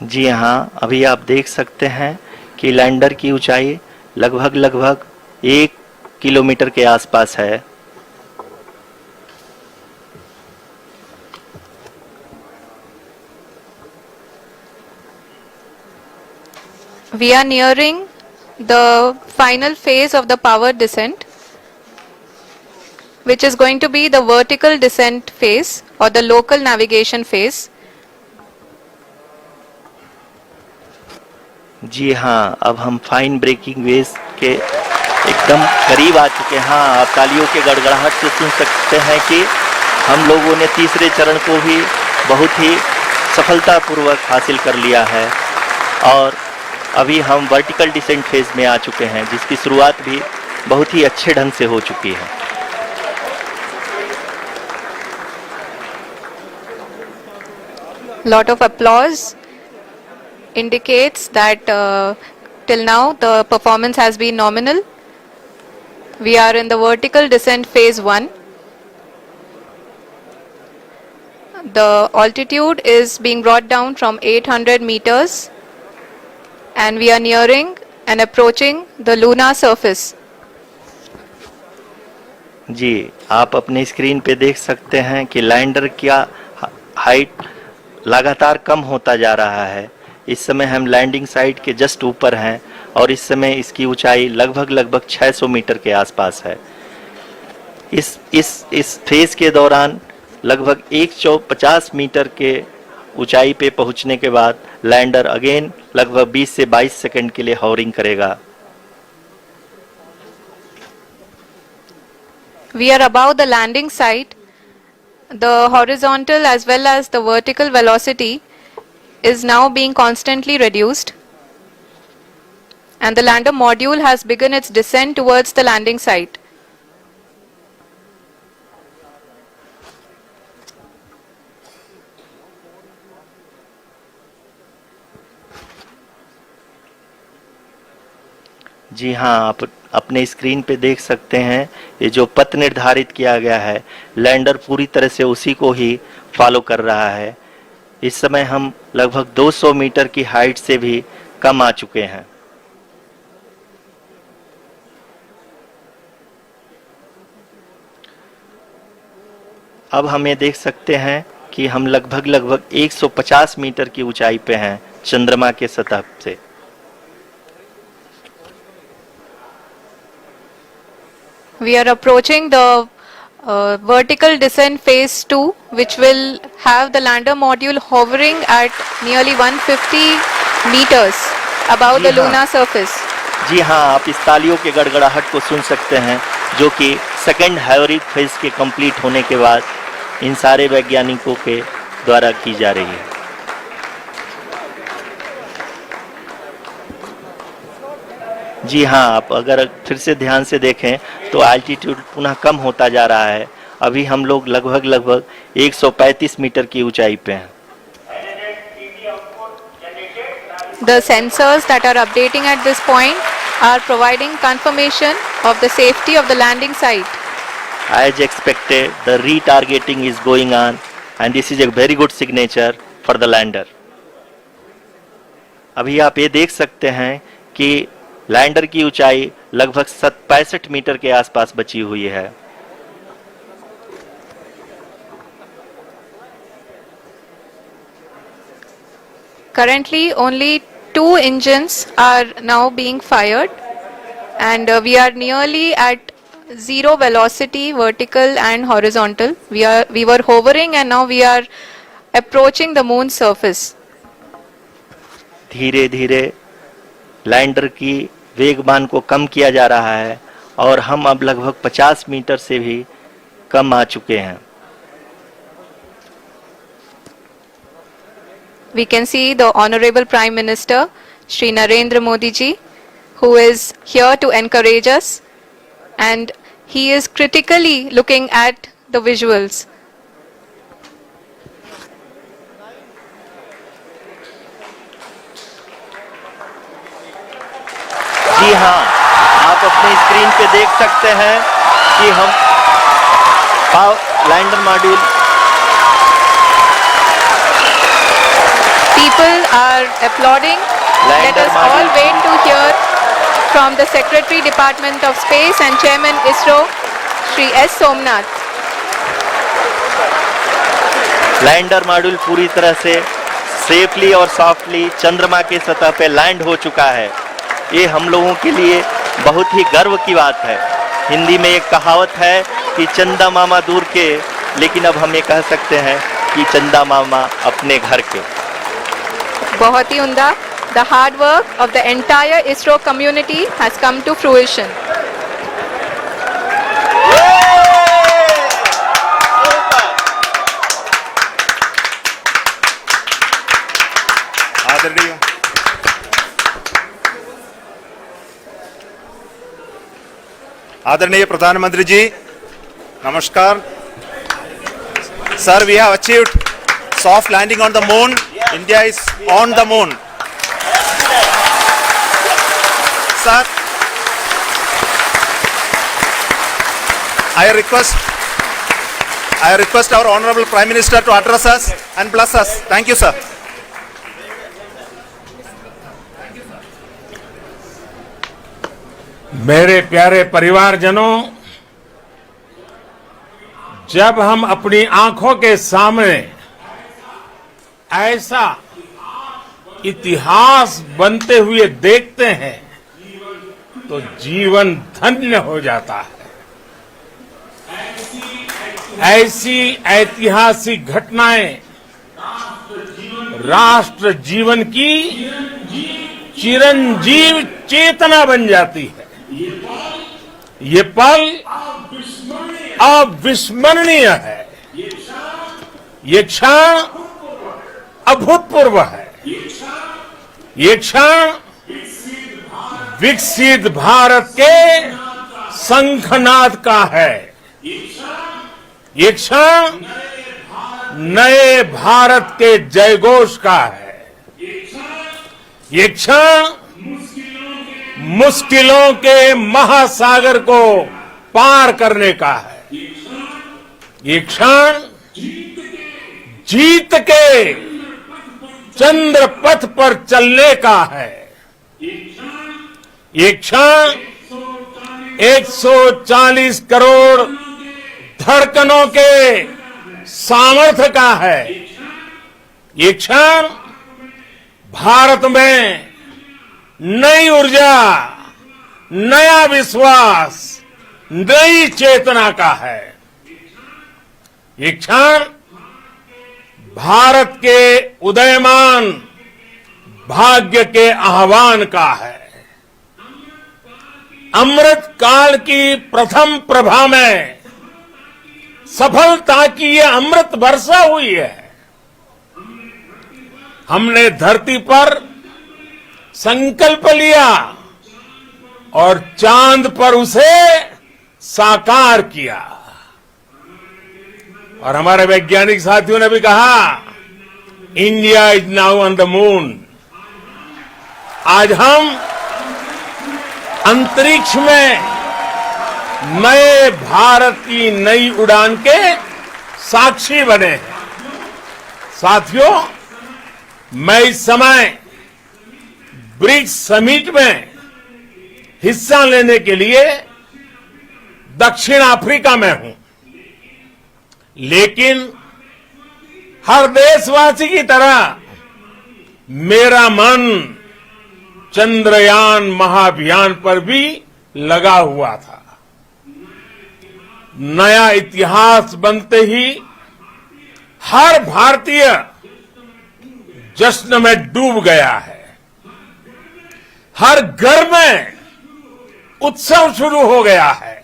जी हाँ, अभी आप देख सकते हैं कि लैंडर की ऊंचाई लगभग 1 किलोमीटर के आसपास है। We are nearing the final phase of the power descent, which is going to be the vertical descent phase or the local navigation phase. जी हाँ, अब हम फाइन ब्रेकिंग वेज के एकदम करीब आ चुके हैं। हाँ, आप तालियों के गड़गड़ाहट से सुन सकते हैं कि हम लोगों ने तीसरे चरण को भी बहुत ही सफलतापूर्वक हासिल कर लिया है और अभी हम वर्टिकल डिसेंट फेज में आ चुके हैं, जिसकी शुरुआत भी बहुत ही अच्छे ढंग से हो चुकी है। Lot of applause indicates that till now the performance has been nominal. We are in the vertical descent phase 1. the altitude is being brought down from 800 meters and we are nearing and approaching the lunar surface. जी, आप अपने screen पे देख सकते हैं कि lander का height लगातार कम होता जा रहा है। इस समय हम लैंडिंग साइट के जस्ट ऊपर हैं और इस समय इसकी ऊंचाई लगभग 600 मीटर के आसपास है। इस फेज के दौरान लगभग 150 मीटर के ऊंचाई पे पहुंचने के बाद लैंडर अगेन लगभग 20 से 22 सेकंड के लिए हॉवरिंग करेगा। We are above the landing site. The horizontal as well as the vertical velocity is now being constantly reduced. And the lander module has begun its descent towards the landing site. जी हाँ, आप अपने screen पे देख सकते हैं ये जो पथ निर्धारित किया गया है लैंडर पूरी तरह से उसी को ही फॉलो कर रहा है। इस समय हम लगभग 200 मीटर की हाइट से भी कम आ चुके हैं। अब हम ये देख सकते हैं कि हम लगभग 150 मीटर की ऊंचाई पे हैं चंद्रमा के सतह से। We are approaching the vertical descent phase 2, which will have the lander module hovering at nearly 150 meters above the lunar surface. जी हाँ, आप इस तालियों के गड़गड़ाहट को सुन सकते हैं जो कि सेकंड हाइवरिक फेज के कंप्लीट होने के बाद इन सारे वैज्ञानिकों के द्वारा की जा रही है। जी हाँ, आप अगर फिर से ध्यान से देखें तो एल्टीट्यूड पुनः कम होता जा रहा है। अभी हम लोग लगभग 135 मीटर की ऊंचाई पे हैं। The sensors that are updating at this point are providing confirmation of the safety of the landing site. As expected, the retargeting is going on and this is a very good signature for the lander. अभी आप ये देख सकते हैं कि lander की ऊंचाई लगभग 65 मीटर के आसपास बची हुई है। Currently, only 2 engines are now being fired, and we are nearly at zero velocity, vertical and horizontal. We were hovering, and now we are approaching the moon's surface. धीरे धीरे लैंडर की वेगमान को कम किया जा रहा है और हम अब लगभग 50 मीटर से भी कम आ चुके हैं। We can see the Honorable Prime Minister, Shri Narendra Modi ji, who is here to encourage us, and he is critically looking at the visuals. जी हाँ, आप अपनी स्क्रीन पे देख सकते हैं कि हम lander module People are applauding. Let us all wait to hear from the Secretary Department of Space and Chairman ISRO, Shri S. Somnath. Lander module पूरी तरह से सेफली और सॉफ्टली चंद्रमा के सतह पे लैंड हो चुका है। ये हम लोगों के लिए बहुत ही गर्व की बात है। हिंदी में एक कहावत है कि चंदा मामा दूर के, लेकिन अब हम ये कह सकते हैं कि चंदा मामा अपने घर के। बहुत ही उम्दा. The hard work of the entire ISRO community has come to fruition. आदरणीय प्रधानमंत्री जी, नमस्कार। Sir, we have achieved soft landing on the moon. India is on the moon. Sir, I request I request our Honorable Prime Minister to address us and bless us. Thank you, sir. मेरे प्यारे परिवारजनों, जब हम अपनी आंखों के सामने ऐसा इतिहास बनते हुए देखते हैं तो जीवन धन्य हो जाता है। ऐसी ऐतिहासिक घटनाएं राष्ट्र जीवन की चिरंजीव चेतना बन जाती है। ये पल अविस्मरणीय है। ये क्षण अभूतपूर्व है। ये क्षण विकसित भारत के शंखनाद का है। ये क्षण नए भारत के जयघोष का है। ये क्षण मुश्किलों के महासागर को पार करने का है। ये क्षण जीत के चंद्र पथ पर चलने का है। ये क्षण 140 करोड़ धड़कनों के सामर्थ्य का है। ये क्षण भारत में नई ऊर्जा, नया विश्वास, नई चेतना का है। ये क्षण भारत के उदयमान भाग्य के आह्वान का है। अमृत काल की प्रथम प्रभा में सफलता की ये अमृत वर्षा हुई है। हमने धरती पर संकल्प लिया और चांद पर उसे साकार किया। और हमारे वैज्ञानिक साथियों ने भी कहा, India is now on the moon. आज हम अंतरिक्ष में नए भारत की नई उड़ान के साक्षी बने हैं। साथियों, मैं इस समय ब्रिक्स समिट में हिस्सा लेने के लिए दक्षिण अफ्रीका में हूं, लेकिन हर देशवासी की तरह मेरा मन चंद्रयान महाअभियान पर भी लगा हुआ था। नया इतिहास बनते ही हर भारतीय जश्न में डूब गया है। हर घर में उत्सव शुरू हो गया है।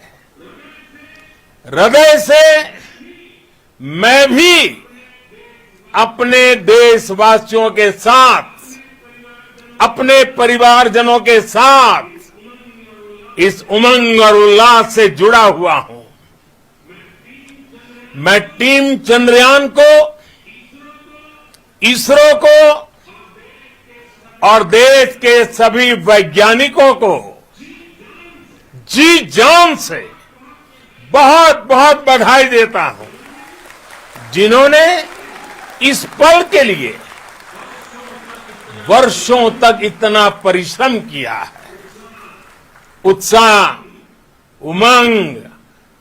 हृदय से मैं भी अपने देशवासियों के साथ, अपने परिवारजनों के साथ इस उमंग और उल्लास से जुड़ा हुआ हूं। मैं टीम चंद्रयान को, इसरो को और देश के सभी वैज्ञानिकों को जी जान से बहुत बहुत बधाई देता हूं, जिन्होंने इस पल के लिए वर्षों तक इतना परिश्रम किया है। उत्साह, उमंग,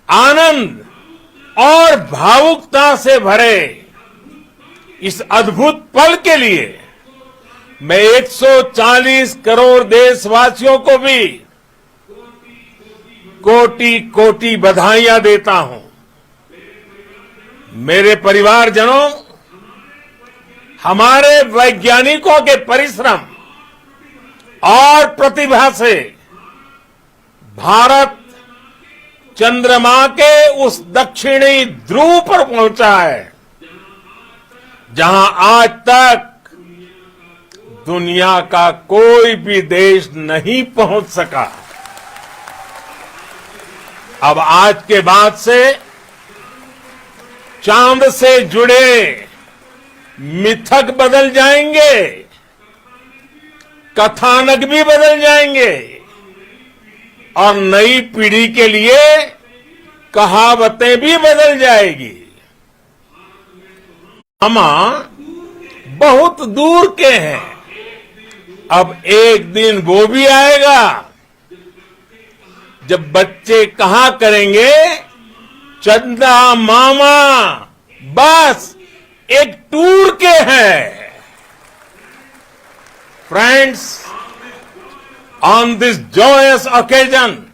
आनंद और भावुकता से भरे इस अद्भुत पल के लिए मैं 140 करोड़ देशवासियों को भी कोटि कोटि बधाइयां देता हूं। मेरे परिवारजनों, हमारे वैज्ञानिकों के परिश्रम और प्रतिभा से भारत चंद्रमा के उस दक्षिणी ध्रुव पर पहुंचा है, जहां आज तक दुनिया का कोई भी देश नहीं पहुंच सका। अब आज के बाद से चांद से जुड़े मिथक बदल जाएंगे, कथानक भी बदल जाएंगे और नई पीढ़ी के लिए कहावतें भी बदल जाएगी। मामा बहुत दूर के हैं। अब एक दिन वो भी आएगा जब बच्चे कहा करेंगे, चंदा मामा बस एक टूर के हैं। Friends, on this joyous occasion,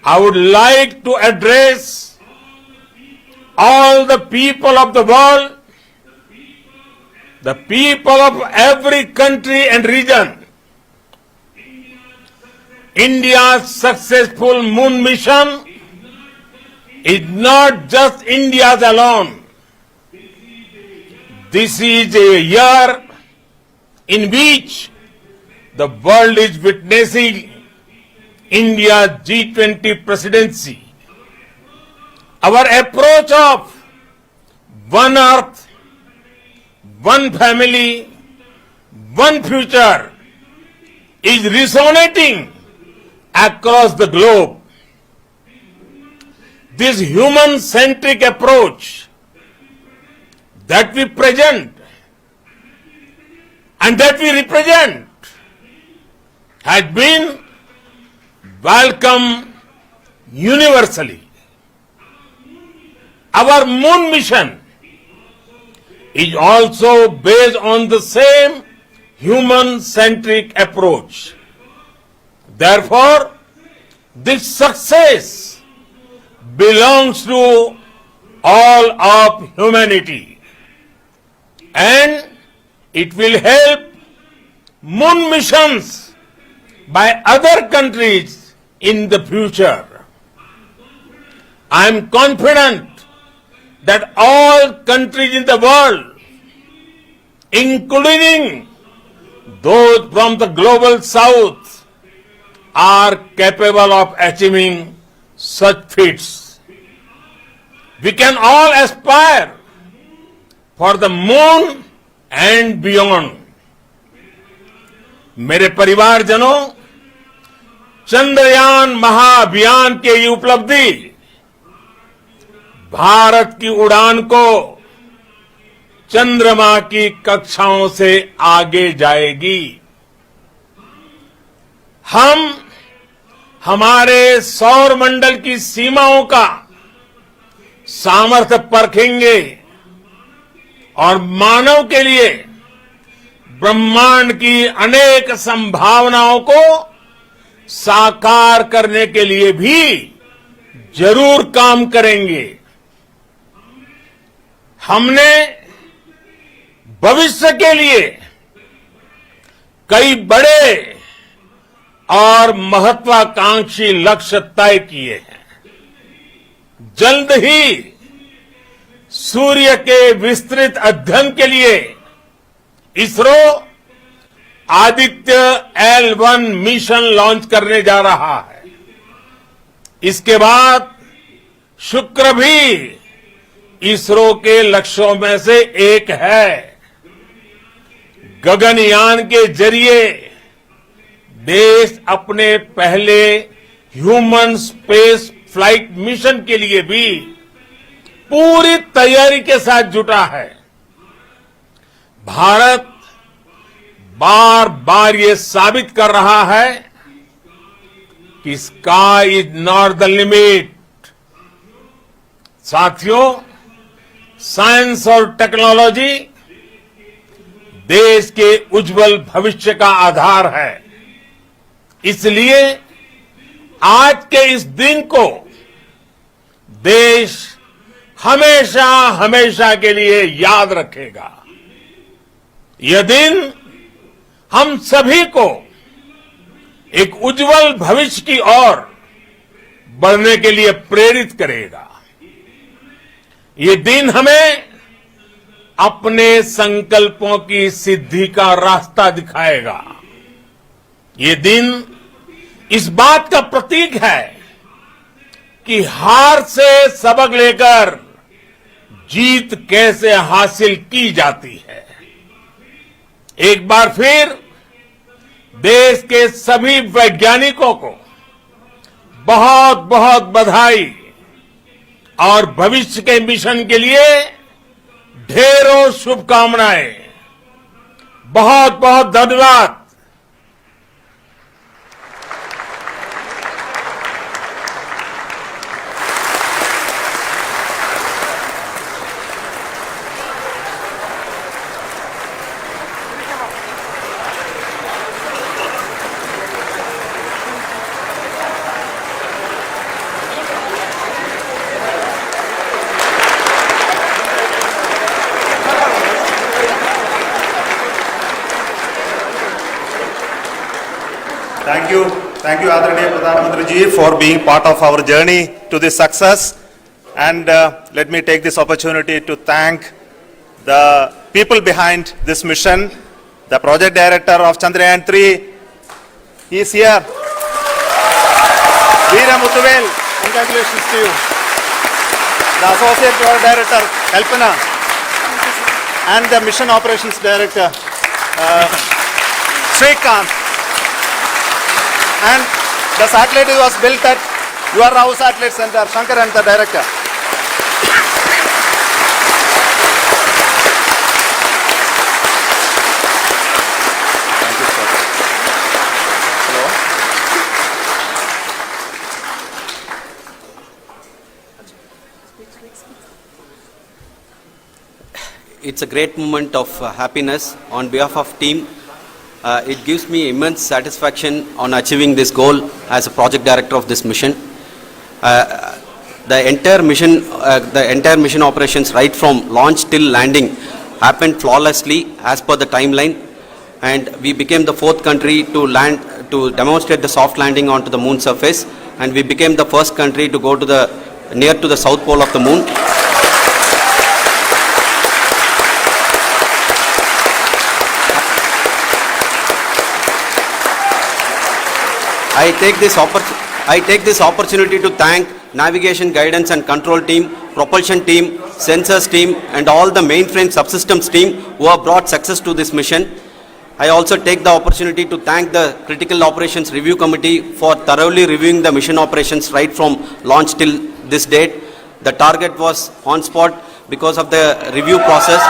I would like to address all the people of the world, the people of every country and region. India's successful moon mission is not just India's alone. This is a year in which the world is witnessing India's G20 presidency. Our approach of one earth, one family, one future is resonating across the globe. This human-centric approach that we present and that we represent has been welcomed universally. Our moon mission is also based on the same human-centric approach. Therefore, this success belongs to all of humanity, and it will help moon missions by other countries in the future. I am confident that all countries in the world, including those from the global south, are capable of achieving such feats. We can all aspire for the moon and beyond. मेरे परिवारजनों, चंद्रयान महाअभियान की ये उपलब्धि भारत की उड़ान को चंद्रमा की कक्षाओं से आगे जाएगी। हम हमारे सौर मंडल की सीमाओं का सामर्थ्य परखेंगे और मानव के लिए ब्रह्मांड की अनेक संभावनाओं को साकार करने के लिए भी जरूर काम करेंगे। हमने भविष्य के लिए कई बड़े और महत्वाकांक्षी लक्ष्य तय किए हैं। जल्द ही सूर्य के विस्तृत अध्ययन के लिए ISRO Aditya L1 mission launch करने जा रहा है। इसके बाद शुक्र भी इसरो के लक्ष्यों में से एक है। गगनयान के जरिए देश अपने पहले ह्यूमन स्पेस फ्लाइट मिशन के लिए भी पूरी तैयारी के साथ जुटा है। भारत बार बार ये साबित कर रहा है कि sky is not the limit. साथियों, साइंस और टेक्नोलॉजी देश के उज्जवल भविष्य का आधार है। इसलिए आज के इस दिन को देश हमेशा हमेशा के लिए याद रखेगा। यह दिन हम सभी को एक उज्जवल भविष्य की ओर बढ़ने के लिए प्रेरित करेगा। ये दिन हमें अपने संकल्पों की सिद्धि का रास्ता दिखाएगा। ये दिन इस बात का प्रतीक है कि हार से सबक लेकर जीत कैसे हासिल की जाती है। एक बार फिर देश के सभी वैज्ञानिकों को बहुत बहुत बधाई और भविष्य के मिशन के लिए शुभकामनाएं। बहुत बहुत धन्यवाद। Thank you, Adaraniya Pradhan Mantri ji, for being part of our journey to this success. And let me take this opportunity to thank the people behind this mission. The project director of Chandrayaan 3, he is here. Veera Muthuvel, congratulations to you. The associate project director, Kalpana, and the mission operations director, Srikanth. And the satellite was built at UR Rao Satellite Center, Shankar and the director. Thank you, sir. Hello. It's a great moment of happiness on behalf of team. It gives me immense satisfaction on achieving this goal as a project director of this mission. The entire mission operations right from launch till landing happened flawlessly as per the timeline, and we became the 4th country to demonstrate the soft landing onto the moon surface, and we became the first country to go to near to the south pole of the moon. I take this opportunity to thank navigation, guidance and control team, propulsion team, sensors team and all the mainframe subsystems team who have brought success to this mission. I also take the opportunity to thank the Critical Operations Review Committee for thoroughly reviewing the mission operations right from launch till this date. The target was on spot because of the review process.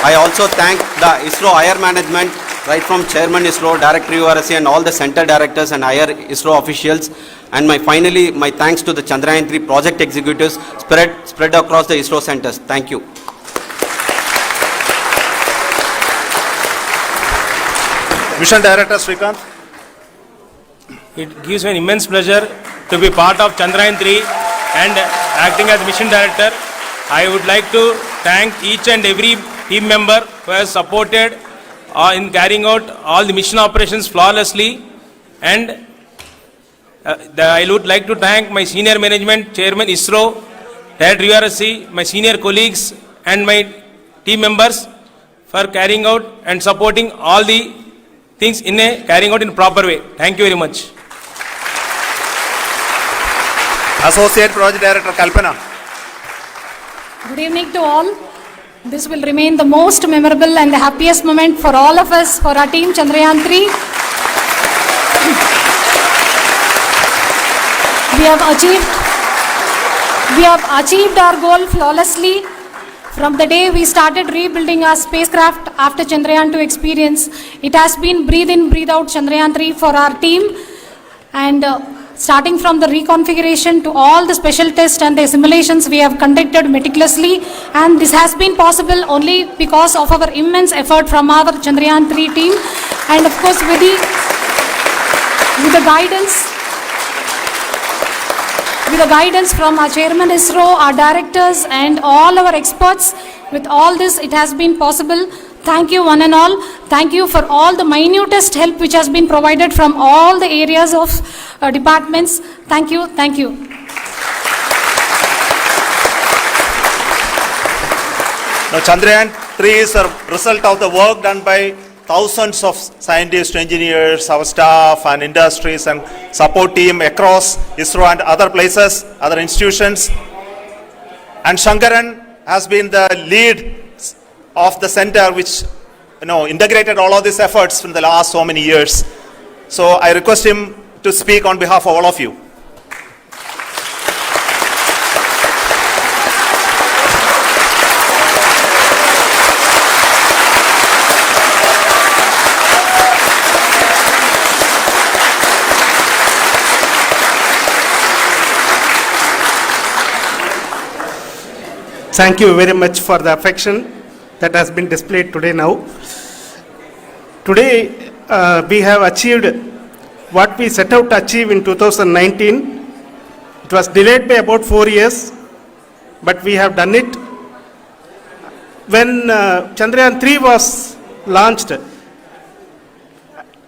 I also thank the ISRO higher management, right from Chairman ISRO, Director URSC and all the center directors and higher ISRO officials. And finally, my thanks to the Chandrayaan 3 project executives spread across the ISRO centers. Thank you. Mission Director Srikanth. It gives me an immense pleasure to be part of Chandrayaan 3 and acting as Mission Director. I would like to thank each and every team member who has supported in carrying out all the mission operations flawlessly, and I would like to thank my senior management, Chairman ISRO, Director URSC, my senior colleagues and my team members for carrying out and supporting all the things carrying out in a proper way. Thank you very much. Associate Project Director Kalpana. Good evening to all. This will remain the most memorable and the happiest moment for all of us, for our team Chandrayaan 3. We have achieved our goal flawlessly. From the day we started rebuilding our spacecraft after Chandrayaan 2 experience, it has been breathe in, breathe out Chandrayaan 3 for our team. And starting from the reconfiguration to all the special tests and the simulations we have conducted meticulously, and this has been possible only because of our immense effort from our Chandrayaan 3 team, and of course with the guidance from our Chairman ISRO, our directors and all our experts. With all this, it has been possible. Thank you one and all. Thank you for all the minutest help which has been provided from all the areas of departments. Thank you. Thank you. Now, Chandrayaan 3 is a result of the work done by thousands of scientists, engineers, our staff and industries and support team across ISRO and other places, other institutions. And Shankaran has been the lead of the center which integrated all of these efforts in the last so many years. So I request him to speak on behalf of all of you. Thank you very much for the affection that has been displayed today now. Today, we have achieved what we set out to achieve in 2019. It was delayed by about 4 years, but we have done it. When Chandrayaan 3 was launched,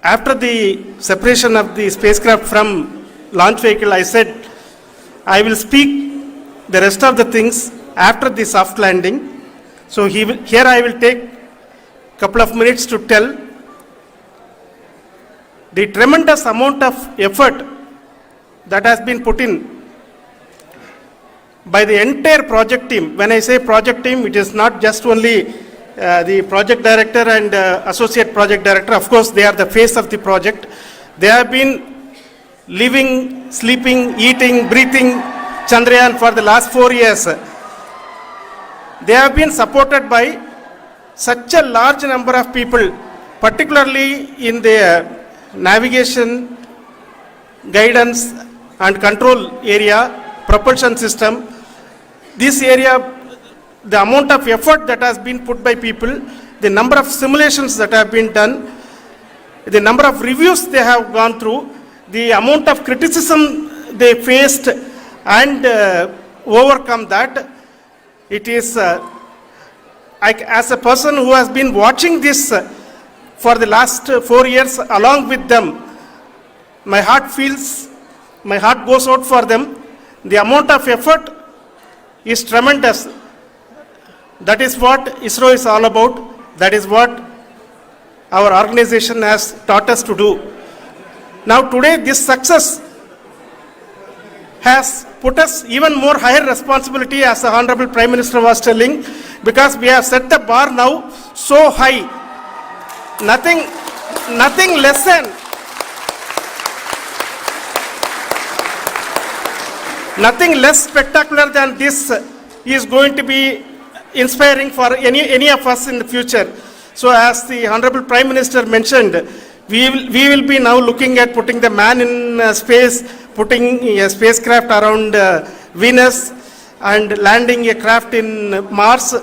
after the separation of the spacecraft from launch vehicle, I said, I will speak the rest of the things after the soft landing. So here I will take a couple of minutes to tell the tremendous amount of effort that has been put in by the entire project team. When I say project team, it is not just only the project director and associate project director. Of course, they are the face of the project. They have been living, sleeping, eating, breathing Chandrayaan for the last 4 years. They have been supported by such a large number of people, particularly in the navigation, guidance and control area, propulsion system. This area, the amount of effort that has been put by people, the number of simulations that have been done, the number of reviews they have gone through, the amount of criticism they faced and overcome that. It is, as a person who has been watching this for the last 4 years along with them, my heart goes out for them. The amount of effort is tremendous. That is what ISRO is all about. That is what our organization has taught us to do. Now today this success has put us even more higher responsibility, as the Honorable Prime Minister was telling, because we have set the bar now so high. Nothing less spectacular than this is going to be inspiring for any of us in the future. So as the Honorable Prime Minister mentioned, we will be now looking at putting the man in space, putting a spacecraft around Venus and landing a craft in Mars.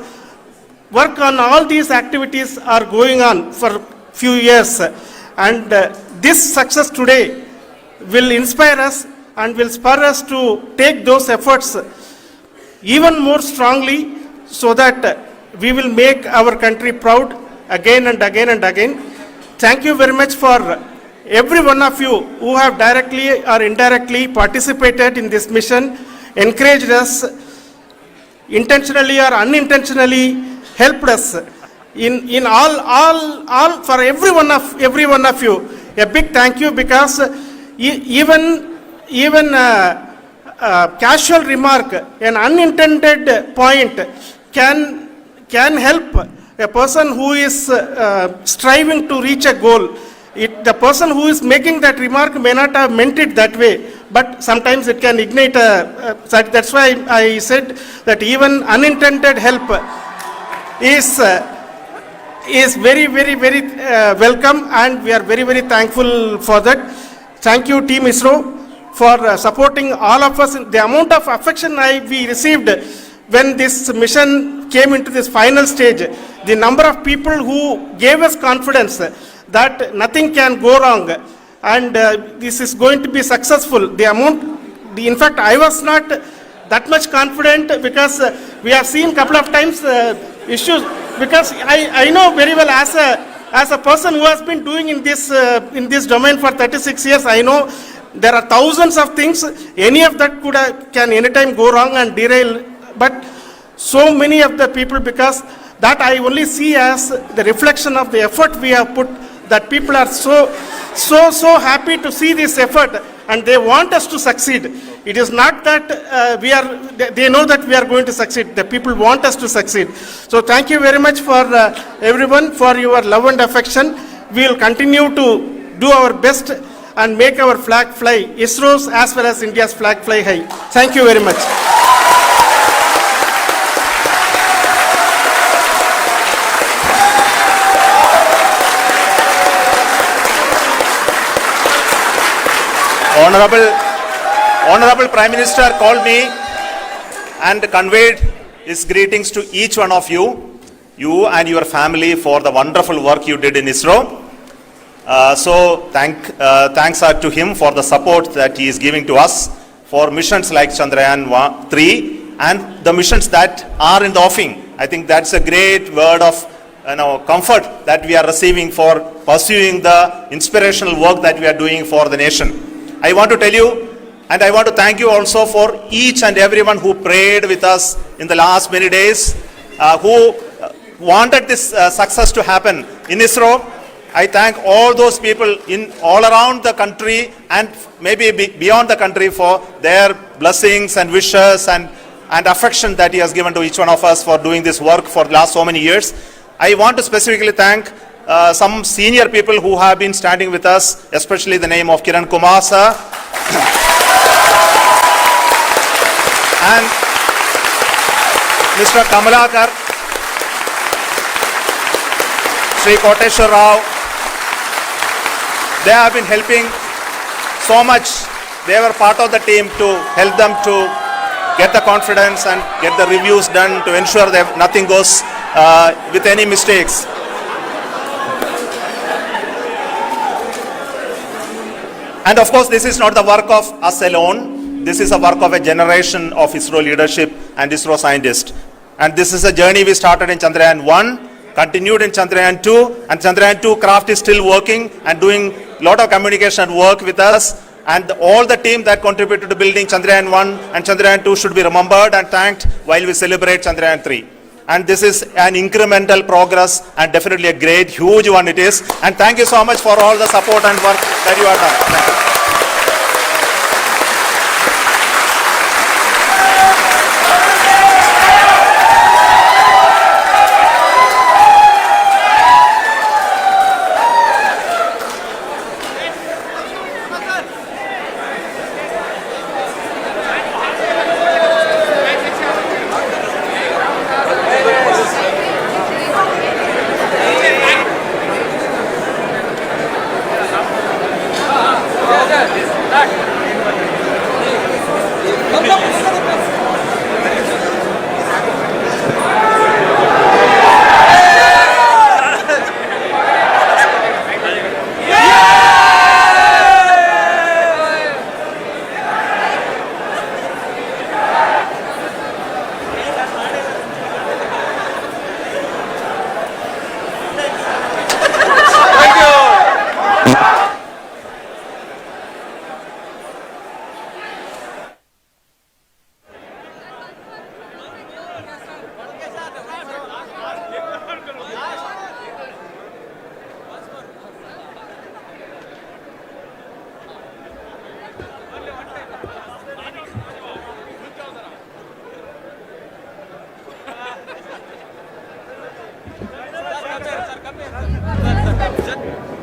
Work on all these activities are going on for few years, and this success today will inspire us and will spur us to take those efforts even more strongly, so that we will make our country proud again and again and again. Thank you very much for every one of you who have directly or indirectly participated in this mission, encouraged us, intentionally or unintentionally helped us in all for every one of you. A big thank you, because even casual remark, an unintended point can help a person who is striving to reach a goal. The person who is making that remark may not have meant it that way, but sometimes it can ignite that's why I said that even unintended help is very, very, very welcome, and we are very, very thankful for that. Thank you, Team ISRO, for supporting all of us. The amount of affection we received when this mission came into this final stage, the number of people who gave us confidence that nothing can go wrong and this is going to be successful. In fact, I was not that much confident, because we have seen couple of times issues, because I know very well as a person who has been doing in this domain for 36 years, I know there are thousands of things. Any of that can anytime go wrong and derail. But so many of the people, because that I only see as the reflection of the effort we have put, that people are so happy to see this effort and they want us to succeed. It is not that they know that we are going to succeed. The people want us to succeed. So thank you very much for everyone for your love and affection. We will continue to do our best and make our flag fly, ISRO's as well as India's flag fly high. Thank you very much. Honorable Prime Minister called me and conveyed his greetings to each one of you and your family for the wonderful work you did in ISRO. Thanks are to him for the support that he is giving to us for missions like Chandrayaan 3 and the missions that are in the offing. I think that's a great word of comfort that we are receiving for pursuing the inspirational work that we are doing for the nation. I want to tell you, and I want to thank you also for each and everyone who prayed with us in the last many days, who wanted this success to happen in ISRO. I thank all those people in all around the country and maybe beyond the country for their blessings and wishes and affection that he has given to each one of us for doing this work for the last so many years. I want to specifically thank some senior people who have been standing with us, especially the name of Kiran Kumar sir and Mr. Kamalakar, Sri Koteshwar Rao. They have been helping so much. They were part of the team to help them to get the confidence and get the reviews done to ensure that nothing goes with any mistakes. And of course, this is not the work of us alone. This is a work of a generation of ISRO leadership and ISRO scientists. And this is a journey we started in Chandrayaan 1, continued in Chandrayaan 2, and Chandrayaan 2 craft is still working and doing a lot of communication work with us. And all the team that contributed to building Chandrayaan 1 and Chandrayaan 2 should be remembered and thanked while we celebrate Chandrayaan 3. And this is an incremental progress and definitely a great, huge one it is. And thank you so much for all the support and work that you have done. Thank you. Sir, come here.